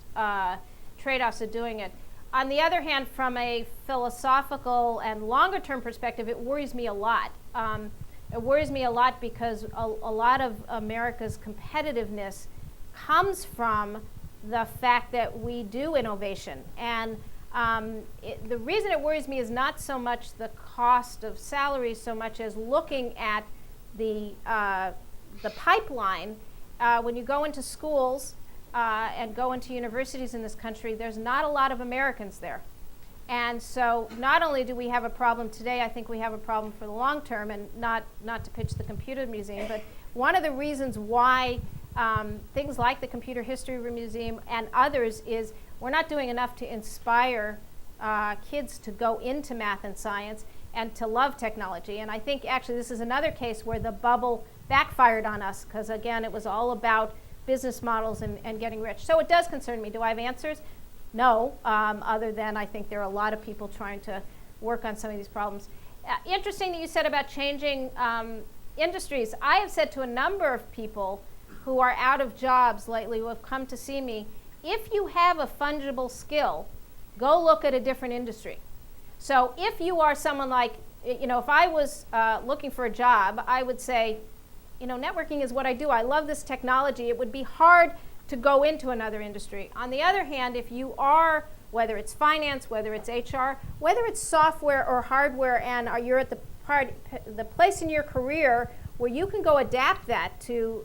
trade-offs of doing it. On the other hand, from a philosophical and longer term perspective, it worries me a lot. It worries me a lot because a lot of America's competitiveness comes from the fact that we do innovation. And the reason it worries me is not so much the cost of salaries so much as looking at the pipeline. When you go into schools and go into universities in this country, there's not a lot of Americans there. And so not only do we have a problem today, I think we have a problem for the long term, and not to pitch the Computer Museum, but one of the reasons why things like the Computer History Museum and others is we're not doing enough to inspire kids to go into math and science and to love technology. And I think actually this is another case where the bubble backfired on us, because again, it was all about business models and getting rich. So it does concern me. Do I have answers? No, other than I think there are a lot of people trying to work on some of these problems. Interesting that you said about changing industries. I have said to a number of people who are out of jobs lately who have come to see me, if you have a fungible skill, go look at a different industry. So if you are someone like, if I was looking for a job, I would say, networking is what I do. I love this technology. It would be hard to go into another industry. On the other hand, if you are, whether it's finance, whether it's HR, whether it's software or hardware, and you're at the place in your career where you can go adapt that to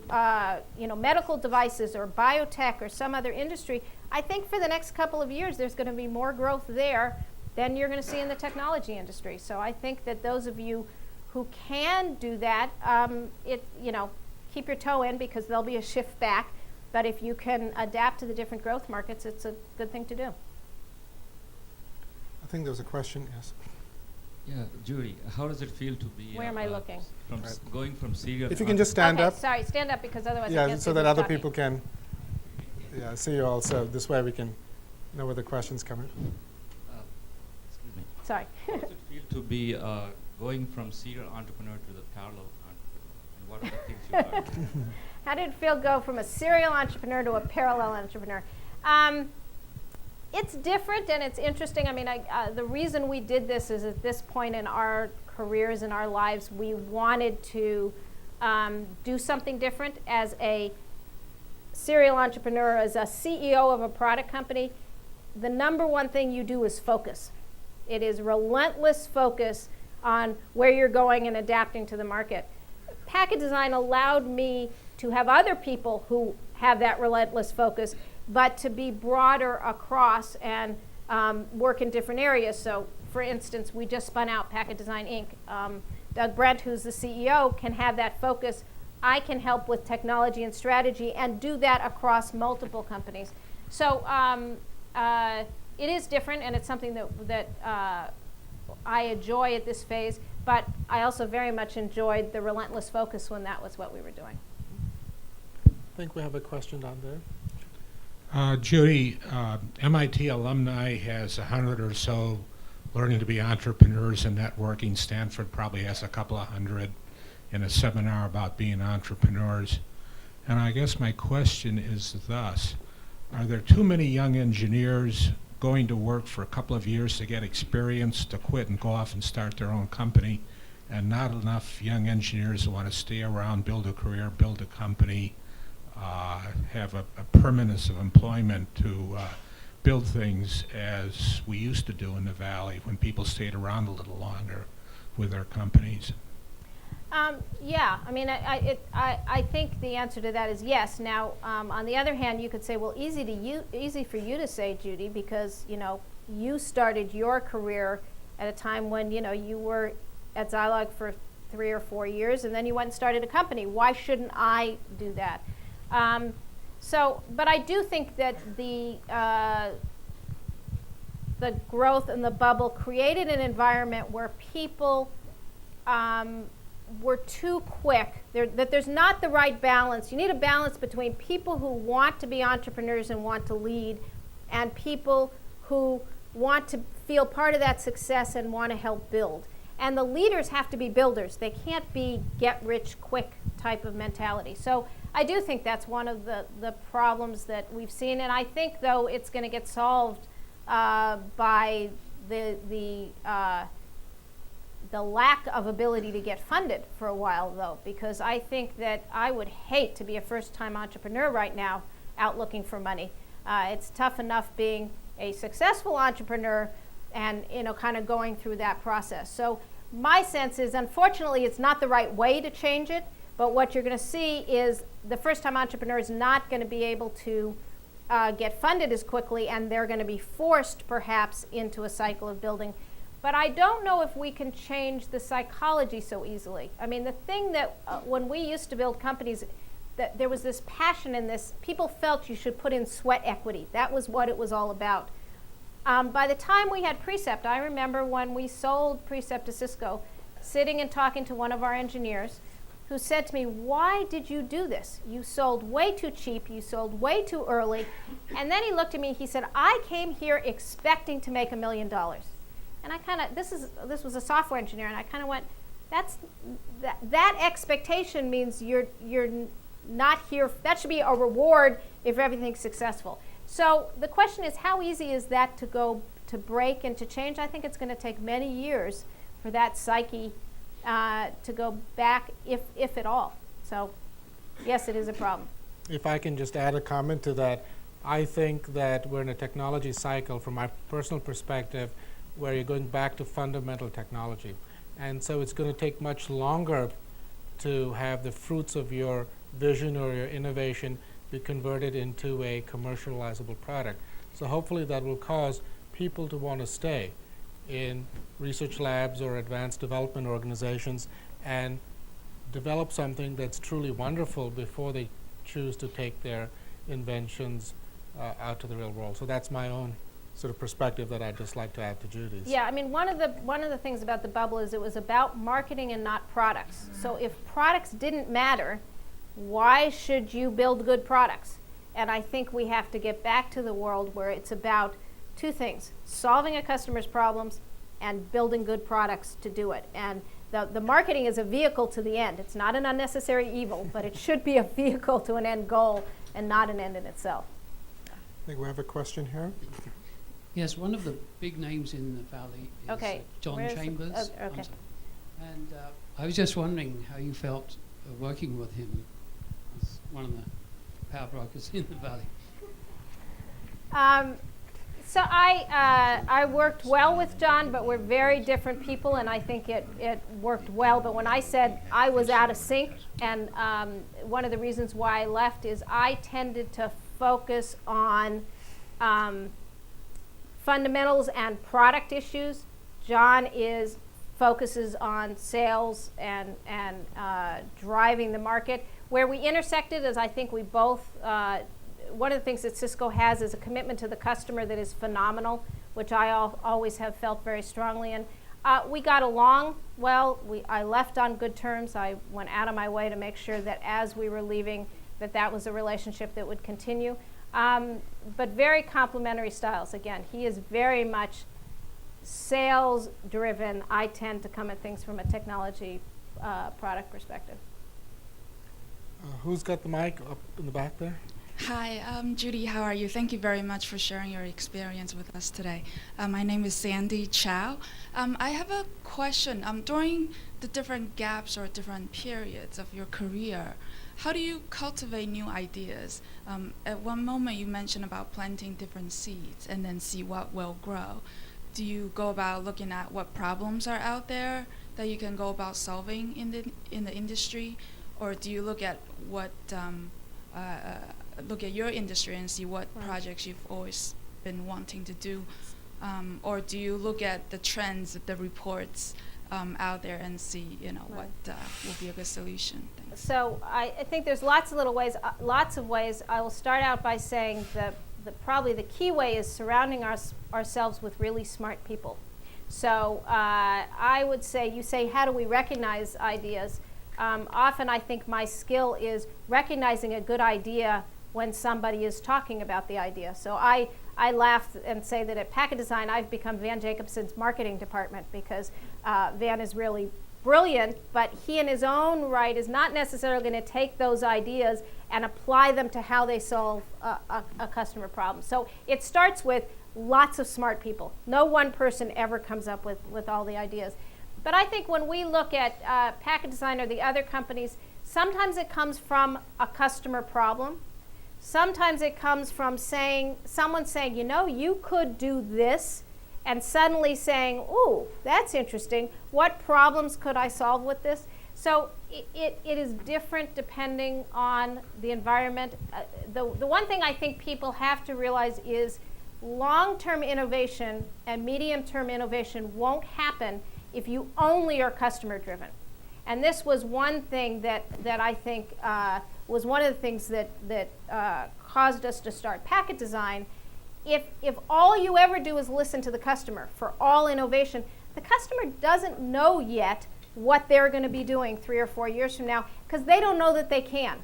medical devices or biotech or some other industry, I think for the next couple of years there's going to be more growth there than you're going to see in the technology industry. So I think that those of you who can do that, keep your toe in, because there'll be a shift back. But if you can adapt to the different growth markets, it's a good thing to do. I think there was a question, yes. Yeah, Judy, how does it feel to be Where am I looking? Going from serial? If you can just stand up. Sorry, stand up, because otherwise I Yeah, can't so see that who's other talking. people can see you also. This way we can know where the question's coming. Excuse me. Sorry. How does it feel to be going from serial entrepreneur to the parallel entrepreneur? And what are the things you learned? How did it feel go from a serial entrepreneur to a parallel entrepreneur? It's different and it's interesting. I mean, the reason we did this is at this point in our careers and our lives, we wanted to do something different. As a serial entrepreneur, as a CEO of a product company, the number one thing you do is focus. It is relentless focus on where you're going and adapting to the market. Packet design allowed me to have other people who have that relentless focus, but to be broader across and work in different areas. So, for instance, we just spun out Packet Design Inc. Doug Brent, who's the CEO, can have that focus. I can help with technology and strategy and do that across multiple companies. So it is different, and it's something that I enjoy at this phase, but I also very much enjoyed the relentless focus when that was what we were doing. I think we have a question down there. Judy, MIT alumni has 100 or so learning to be entrepreneurs and networking. Stanford probably has a couple of hundred in a seminar about being entrepreneurs. And I guess my question is thus: are there too many young engineers going to work for a couple of years to get experience to quit and go off and start their own company, and not enough young engineers who want to stay around, build a career, build a company, have a permanence of employment to build things as we used to do in the Valley when people stayed around a little longer with their companies? Yeah, I mean, I think the answer to that is yes. Now, on the other hand, you could say, well, easy for you to say, Judy, because you started your career at a time when you were at Zilog for 3 or 4 years, and then you went and started a company. Why shouldn't I do that? But I do think that the growth and the bubble created an environment where people were too quick, that there's not the right balance. You need a balance between people who want to be entrepreneurs and want to lead, and people who want to feel part of that success and want to help build. And the leaders have to be builders. They can't be get-rich-quick type of mentality. So I do think that's one of the problems that we've seen, and I think, though, it's going to get solved by the lack of ability to get funded for a while, though, because I think that I would hate to be a first-time entrepreneur right now out looking for money. It's tough enough being a successful entrepreneur and kind of going through that process. So my sense is, unfortunately, it's not the right way to change it, but what you're going to see is the first-time entrepreneur is not going to be able to get funded as quickly, and they're going to be forced perhaps into a cycle of building. But I don't know if we can change the psychology so easily. I mean, the thing that when we used to build companies, that there was this passion in this, people felt you should put in sweat equity. That was what it was all about. By the time we had Precept, I remember when we sold Precept to Cisco, sitting and talking to one of our engineers who said to me, why did you do this? You sold way too cheap, you sold way too early. And then he looked at me, he said, I came here expecting to make $1 million. And I kind of, this was a software engineer, and I kind of went, that expectation means you're not here, that should be a reward if everything's successful. So the question is, how easy is that to break and to change? I think it's going to take many years for that psyche to go back, if at all. So yes, it is a problem. If I can just add a comment to that, I think that we're in a technology cycle, from my personal perspective, where you're going back to fundamental technology. And so it's going to take much longer to have the fruits of your vision or your innovation be converted into a commercializable product. So hopefully that will cause people to want to stay in research labs or advanced development organizations and develop something that's truly wonderful before they choose to take their inventions out to the real world. So that's my own sort of perspective that I'd just like to add to Judy's. Yeah, I mean, one of the things about the bubble is it was about marketing and not products. So if products didn't matter, why should you build good products? And I think we have to get back to the world where it's about two things: solving a customer's problems and building good products to do it. And the marketing is a vehicle to the end. It's not an unnecessary evil, but it should be a vehicle to an end goal and not an end in itself. I think we have a question here. Yes, one of the big names in the Valley is John Chambers. Okay. And I was just wondering how you felt working with him as one of the power brokers in the Valley. So I worked well with John, but we're very different people, and I think it worked well. But when I said I was out of sync, and one of the reasons why I left is I tended to focus on fundamentals and product issues. John focuses on sales and driving the market. Where we intersected is I think we both, one of the things that Cisco has is a commitment to the customer that is phenomenal, which I always have felt very strongly in. We got along well. I left on good terms. I went out of my way to make sure that as we were leaving, that was a relationship that would continue. But very complementary styles. Again, he is very much sales driven. I tend to come at things from a technology product perspective. Who's got the mic up in the back there? Hi, Judy, how are you? Thank you very much for sharing your experience with us today. My name is Sandy Chow. I have a question. During the different gaps or different periods of your career, how do you cultivate new ideas? At one moment you mentioned about planting different seeds and then see what will grow. Do you go about looking at what problems are out there that you can go about solving in the industry? Or do you look at look at your industry and see what projects you've always been wanting to do? Or do you look at the trends, the reports out there and see, what will be a good solution? Thanks. So I think there's lots of ways. I will start out by saying that probably the key way is surrounding ourselves with really smart people. So I would say, you say, how do we recognize ideas? Often I think my skill is recognizing a good idea when somebody is talking about the idea. So I laugh and say that at Packet Design I've become Van Jacobson's marketing department because Van is really brilliant, but he in his own right is not necessarily going to take those ideas and apply them to how they solve a customer problem. So it starts with lots of smart people. No one person ever comes up with all the ideas. But I think when we look at Packet Design or the other companies, sometimes it comes from a customer problem. Sometimes it comes from someone saying, you could do this, and suddenly saying, ooh, that's interesting. What problems could I solve with this? So it is different depending on the environment. The one thing I think people have to realize is long-term innovation and medium-term innovation won't happen if you only are customer-driven. And this was one thing that I think was one of the things that caused us to start Packet Design. If all you ever do is listen to the customer for all innovation, the customer doesn't know yet what they're going to be doing 3 or 4 years from now, because they don't know that they can.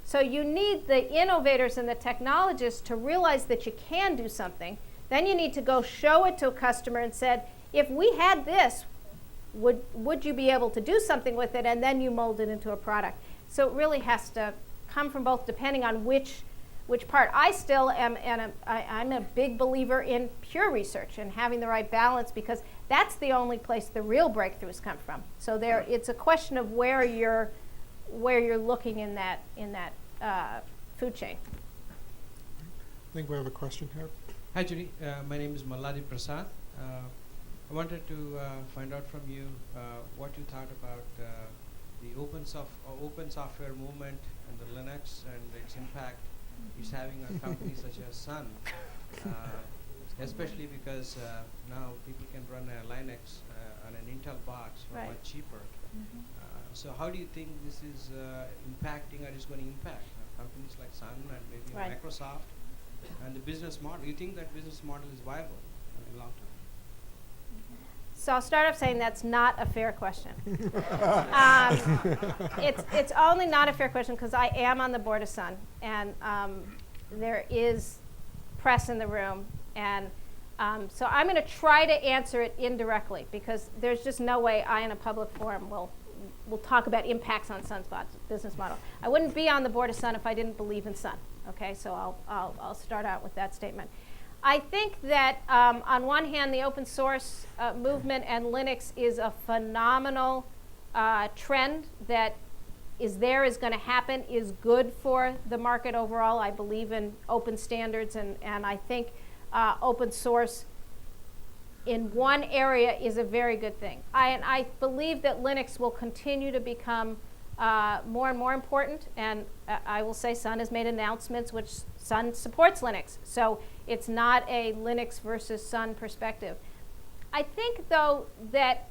So you need the innovators and the technologists to realize that you can do something. Then you need to go show it to a customer and said, if we had this, would you be able to do something with it? And then you mold it into a product. So it really has to come from both, depending on which part. I still am, and I'm a big believer in pure research and having the right balance, because that's the only place the real breakthroughs come from. So it's a question of where you're looking in that food chain. I think we have a question here. Hi, Judy. My name is Malladi Prasad. I wanted to find out from you what you thought about the open software movement and the Linux and its impact it's having on companies such as Sun, especially because now people can run a Linux on an Intel box for much cheaper. So how do you think this is impacting, or is going to impact companies like Sun and maybe Microsoft and the business model? Do you think that business model is viable in the long term? So I'll start off saying that's not a fair question. It's only not a fair question because I am on the board of Sun, and there is press in the room, and so I'm going to try to answer it indirectly, because there's just no way I, in a public forum, will talk about impacts on Sun's business model. I wouldn't be on the board of Sun if I didn't believe in Sun. Okay, so I'll start out with that statement. I think that on one hand, the open source movement and Linux is a phenomenal trend that is going to happen, is good for the market overall. I believe in open standards, and I think open source in one area is a very good thing. I believe that Linux will continue to become more and more important, and I will say Sun has made announcements which Sun supports Linux. So it's not a Linux versus Sun perspective. I think, though, that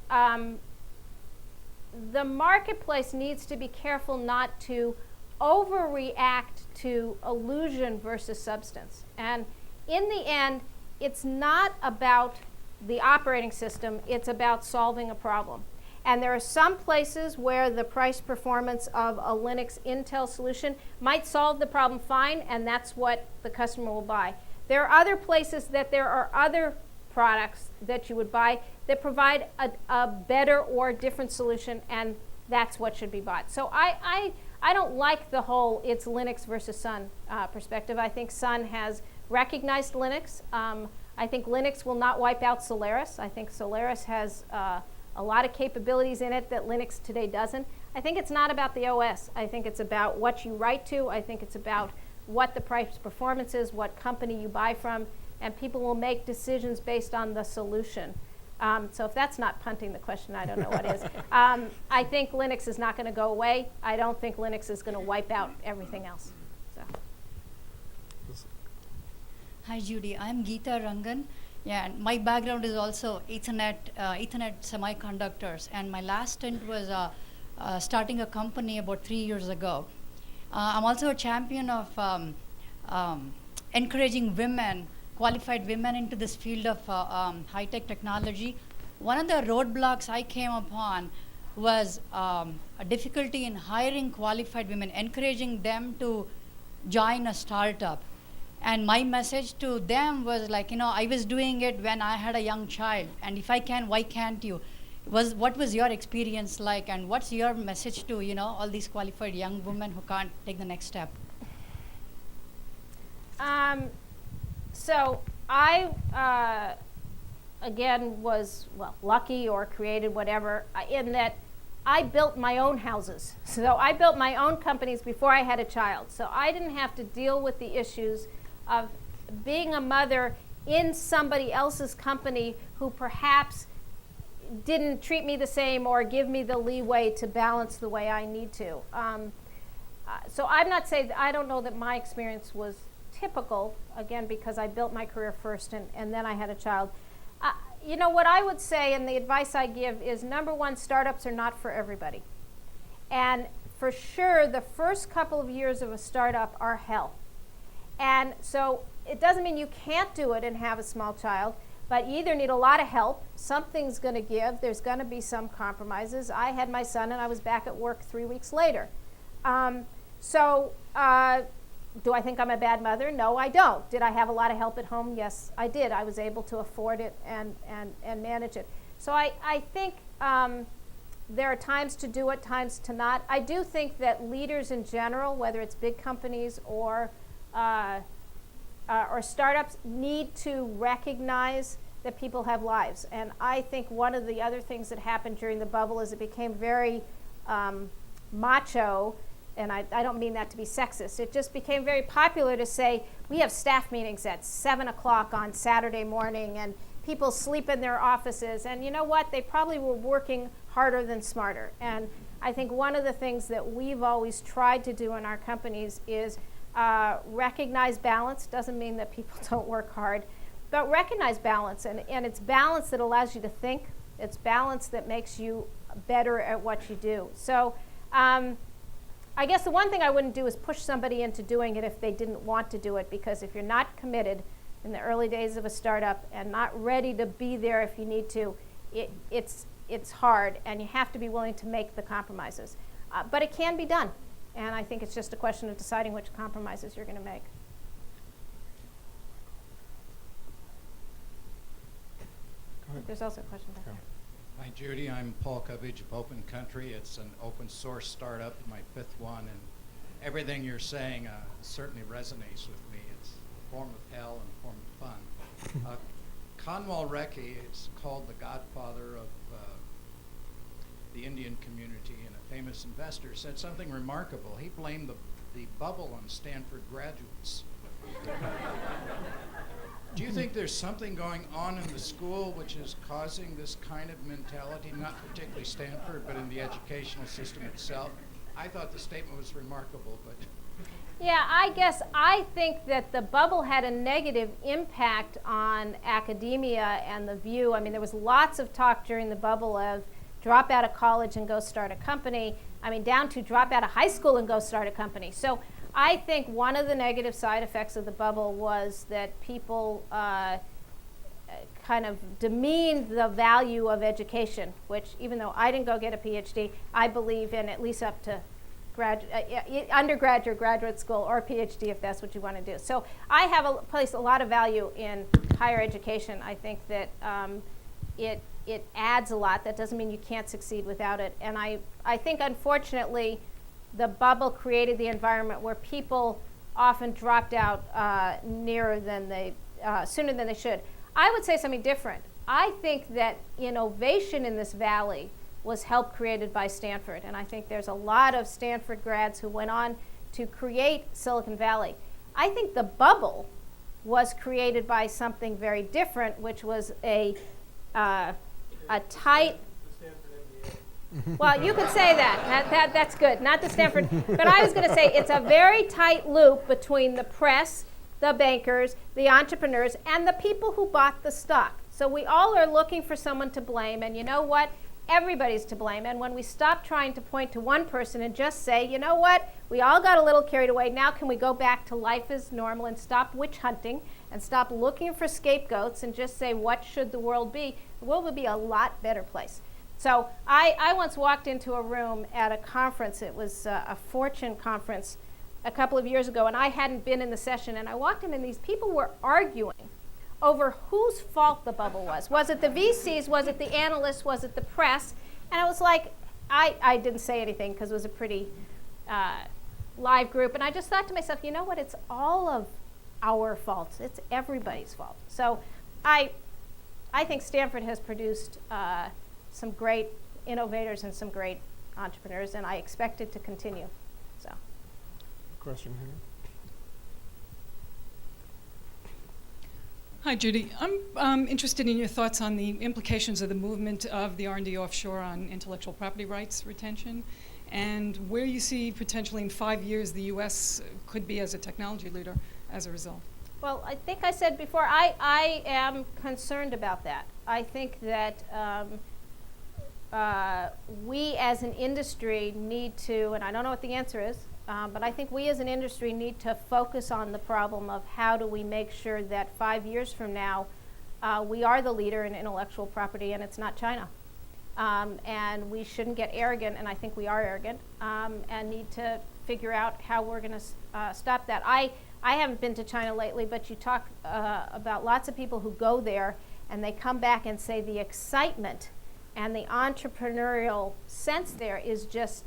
the marketplace needs to be careful not to overreact to illusion versus substance. And in the end, it's not about the operating system, it's about solving a problem. And there are some places where the price performance of a Linux Intel solution might solve the problem fine, and that's what the customer will buy. There are other places that there are other products that you would buy that provide a better or different solution, and that's what should be bought. So I don't like the whole it's Linux versus Sun perspective. I think Sun has recognized Linux. I think Linux will not wipe out Solaris. I think Solaris has a lot of capabilities in it that Linux today doesn't. I think it's not about the OS. I think it's about what you write to. I think it's about what the price performance is, what company you buy from, and people will make decisions based on the solution. So if that's not punting the question, I don't know what is. I think Linux is not going to go away. I don't think Linux is going to wipe out everything else. So. Hi, Judy. I'm Geeta Rangan. Yeah, and my background is also Ethernet semiconductors, and my last stint was starting a company about 3 years ago. I'm also a champion of encouraging women, qualified women, into this field of high-tech technology. One of the roadblocks I came upon was a difficulty in hiring qualified women, encouraging them to join a startup. And my message to them was like, I was doing it when I had a young child, and if I can, why can't you? What was your experience like, and what's your message to, all these qualified young women who can't take the next step? So I, again, was, lucky or created whatever, in that I built my own houses. So I built my own companies before I had a child. So I didn't have to deal with the issues of being a mother in somebody else's company who perhaps didn't treat me the same or give me the leeway to balance the way I need to. So I'm not saying, I don't know that my experience was typical, again, because I built my career first and then I had a child. You know, what I would say, and the advice I give is, number one, startups are not for everybody. And for sure, the first couple of years of a startup are hell. And so it doesn't mean you can't do it and have a small child, but you either need a lot of help, something's going to give, there's going to be some compromises. I had my son and I was back at work 3 weeks later. Do I think I'm a bad mother? No, I don't. Did I have a lot of help at home? Yes, I did. I was able to afford it and manage it. So I think there are times to do it, times to not. I do think that leaders in general, whether it's big companies or startups, need to recognize that people have lives. And I think one of the other things that happened during the bubble is it became very macho. And I don't mean that to be sexist. It just became very popular to say, we have staff meetings at 7 o'clock on Saturday morning, and people sleep in their offices. And you know what? They probably were working harder than smarter. And I think one of the things that we've always tried to do in our companies is recognize balance. Doesn't mean that people don't work hard, but recognize balance. And it's balance that allows you to think. It's balance that makes you better at what you do. So I guess the one thing I wouldn't do is push somebody into doing it if they didn't want to do it, because if you're not committed in the early days of a startup and not ready to be there if you need to, it's hard, and you have to be willing to make the compromises. But it can be done, and I think it's just a question of deciding which compromises you're going to make. There's also a question back there. Hi, Judy. I'm Paul Covage of Open Country. It's an open source startup, my 5th one, and everything you're saying certainly resonates with me. It's a form of hell and a form of fun. Kanwal Rekhi is called the godfather of the Indian community, and a famous investor said something remarkable. He blamed the bubble on Stanford graduates. Do you think there's something going on in the school which is causing this kind of mentality, not particularly Stanford, but in the educational system itself? I thought the statement was remarkable, but... Yeah, I think that the bubble had a negative impact on academia and the view. I mean, there was lots of talk during the bubble of drop out of college and go start a company. I mean, down to drop out of high school and go start a company. So I think one of the negative side effects of the bubble was that people kind of demeaned the value of education, which, even though I didn't go get a PhD, I believe in at least up to undergraduate, graduate school, or PhD if that's what you want to do. So I have placed a lot of value in higher education. I think that it adds a lot. That doesn't mean you can't succeed without it. And I think, unfortunately, the bubble created the environment where people often dropped out sooner than they should. I would say something different. I think that innovation in this valley was help created by Stanford, and I think there's a lot of Stanford grads who went on to create Silicon Valley. I think the bubble was created by something very different, which was a tight... Well, you could say that. That's good. Not the Stanford. But I was going to say it's a very tight loop between the press, the bankers, the entrepreneurs, and the people who bought the stock. So we all are looking for someone to blame, and you know what? Everybody's to blame. And when we stop trying to point to one person and just say, you know what? We all got a little carried away. Now can we go back to life as normal and stop witch hunting and stop looking for scapegoats and just say, what should the world be? The world would be a lot better place. So I once walked into a room at a conference. It was a Fortune conference a couple of years ago, and I hadn't been in the session. And I walked in, and these people were arguing over whose fault the bubble was. Was it the VCs? Was it the analysts? Was it the press? And it was like, I didn't say anything because it was a pretty live group. And I just thought to myself, you know what? It's all of our faults. It's everybody's fault. So I think Stanford has produced some great innovators and some great entrepreneurs, and I expect it to continue. So, Question here. Hi, Judy. I'm interested in your thoughts on the implications of the movement of the R&D offshore on intellectual property rights retention, and where you see potentially in 5 years the U.S. could be as a technology leader as a result. Well, I think I said before, I am concerned about that. I think that we as an industry need to, and I don't know what the answer is, but I think we as an industry need to focus on the problem of how do we make sure that 5 years from now we are the leader in intellectual property and it's not China. And we shouldn't get arrogant, and I think we are arrogant, and need to figure out how we're going to stop that. I haven't been to China lately, but you talk about lots of people who go there and they come back and say the excitement and the entrepreneurial sense there is just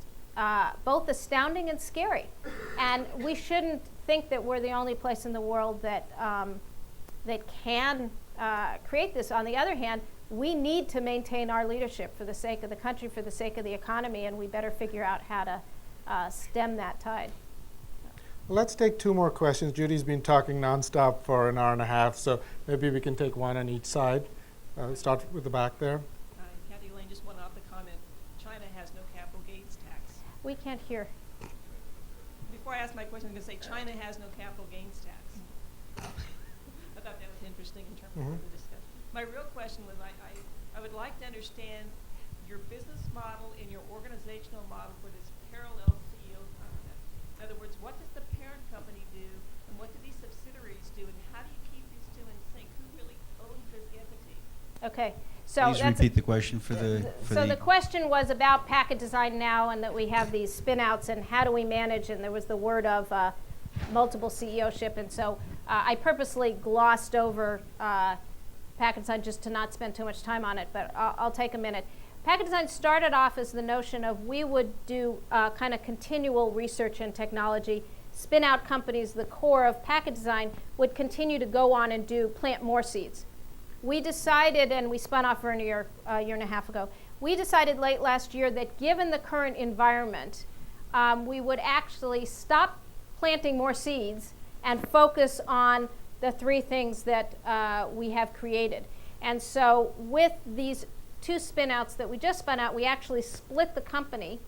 both astounding and scary. And we shouldn't think that we're the only place in the world that that can create this. On the other hand, we need to maintain our leadership for the sake of the country, for the sake of the economy, and we better figure out how to stem that tide. Well, let's take 2 more questions. Judy's been talking nonstop for an hour and a half, so maybe we can take one on each side. Start with the back there. Kathy Lane, just one off the comment. China has no capital gains tax. We can't hear. Before I ask my question, I'm going to say China has no capital gains tax. I thought that was interesting in terms of the discussion. My real question was I would like to understand your business model and your organizational model for this parallel CEO concept. In other words, what does the parent company do, and what do these subsidiaries do, and how do you keep these two in sync? Who really owns this entity? Okay, so please repeat the question for the. So the question was about packet design now, and that we have these spin-outs, and how do we manage? And there was the word of multiple CEO-ship, and so I purposely glossed over packet design just to not spend too much time on it, but I'll take a minute. Packet design started off as the notion of we would do kind of continual research and technology, spin out companies. The core of packet design would continue to go on and plant more seeds. We decided, and we spun off for a year and a half ago, we decided late last year that given the current environment, we would actually stop planting more seeds and focus on the 3 things that we have created. And so with these 2 spin-outs that we just spun out, we actually split the company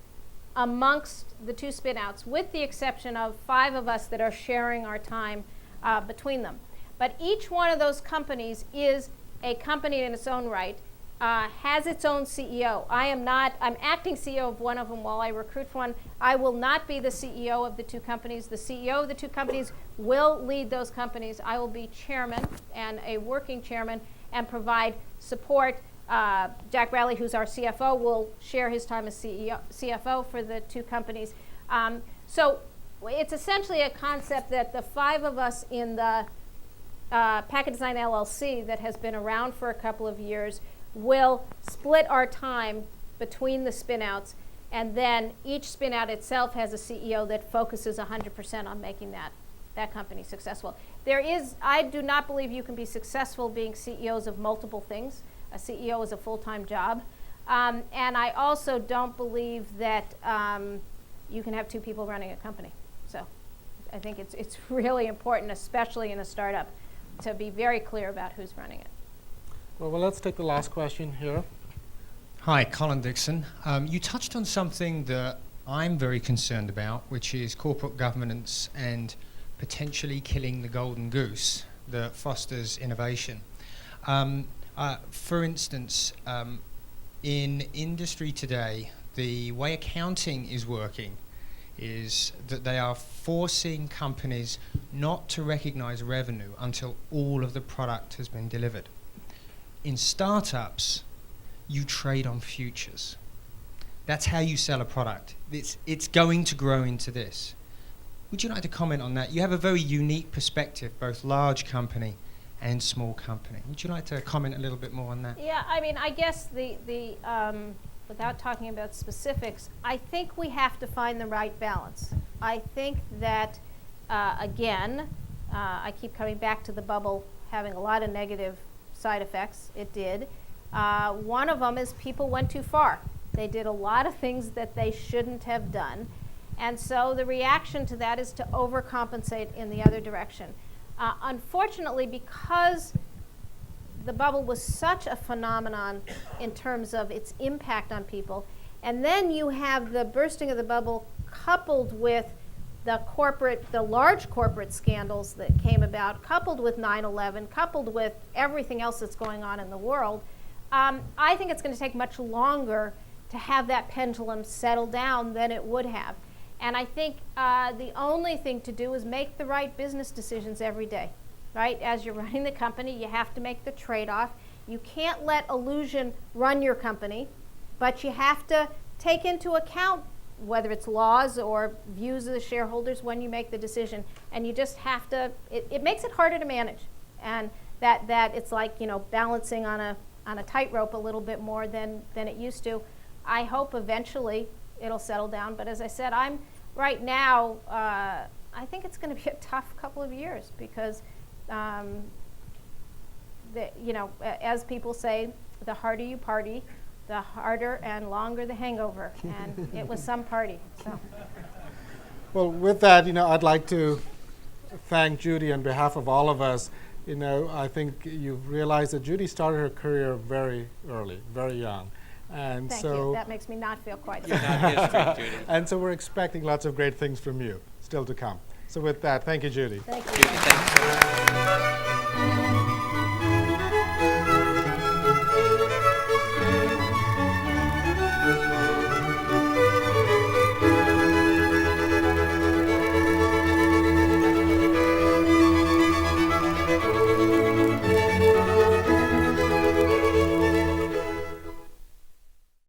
amongst the 2 spin-outs, with the exception of 5 of us that are sharing our time between them. But each one of those companies is a company in its own right, has its own CEO. I'm acting CEO of one of them while I recruit for one. I will not be the CEO of the 2 companies. The CEO of the 2 companies will lead those companies. I will be chairman and a working chairman and provide support. Jack Bradley, who's our CFO, will share his time as CFO for the 2 companies. So it's essentially a concept that the 5 of us in the Packet Design LLC that has been around for a couple of years will split our time between the spin-outs, and then each spin-out itself has a CEO that focuses 100% on making that company successful. I do not believe you can be successful being CEOs of multiple things. A CEO is a full-time job. And I also don't believe that you can have 2 people running a company. So I think it's really important, especially in a startup, to be very clear about who's running it. Well, let's take the last question here. Hi, Colin Dixon. You touched on something that I'm very concerned about, which is corporate governance and potentially killing the golden goose that fosters innovation. For instance, in industry today, the way accounting is working is that they are forcing companies not to recognize revenue until all of the product has been delivered. In startups, you trade on futures. That's how you sell a product. It's going to grow into this. Would you like to comment on that? You have a very unique perspective, both large company and small company. Would you like to comment a little bit more on that? Yeah, I mean, I guess without talking about specifics, I think we have to find the right balance. I think that, again, I keep coming back to the bubble having a lot of negative side effects. It did. One of them is people went too far. They did a lot of things that they shouldn't have done. And so the reaction to that is to overcompensate in the other direction. Unfortunately, because the bubble was such a phenomenon in terms of its impact on people. And then you have the bursting of the bubble coupled with the large corporate scandals that came about, coupled with 9/11, coupled with everything else that's going on in the world. I think it's going to take much longer to have that pendulum settle down than it would have. And I think the only thing to do is make the right business decisions every day, right? As you're running the company, you have to make the trade-off. You can't let illusion run your company, but you have to take into account whether it's laws or views of the shareholders when you make the decision. And you just have to, it makes it harder to manage. And that it's like, balancing on a tightrope a little bit more than it used to. I hope eventually it'll settle down. But as I said, right now, I think it's going to be a tough couple of years because, as people say, the harder you party, the harder and longer the hangover. And it was some party. So. Well, with that, I'd like to thank Judy on behalf of all of us. I think you've realized that Judy started her career very early, very young. And Thank so you. That makes me not feel quite You're not history, Judy. And so we're expecting lots of great things from you still to come. So with that, thank you, Judy. Thank you. Judy, thank you so much.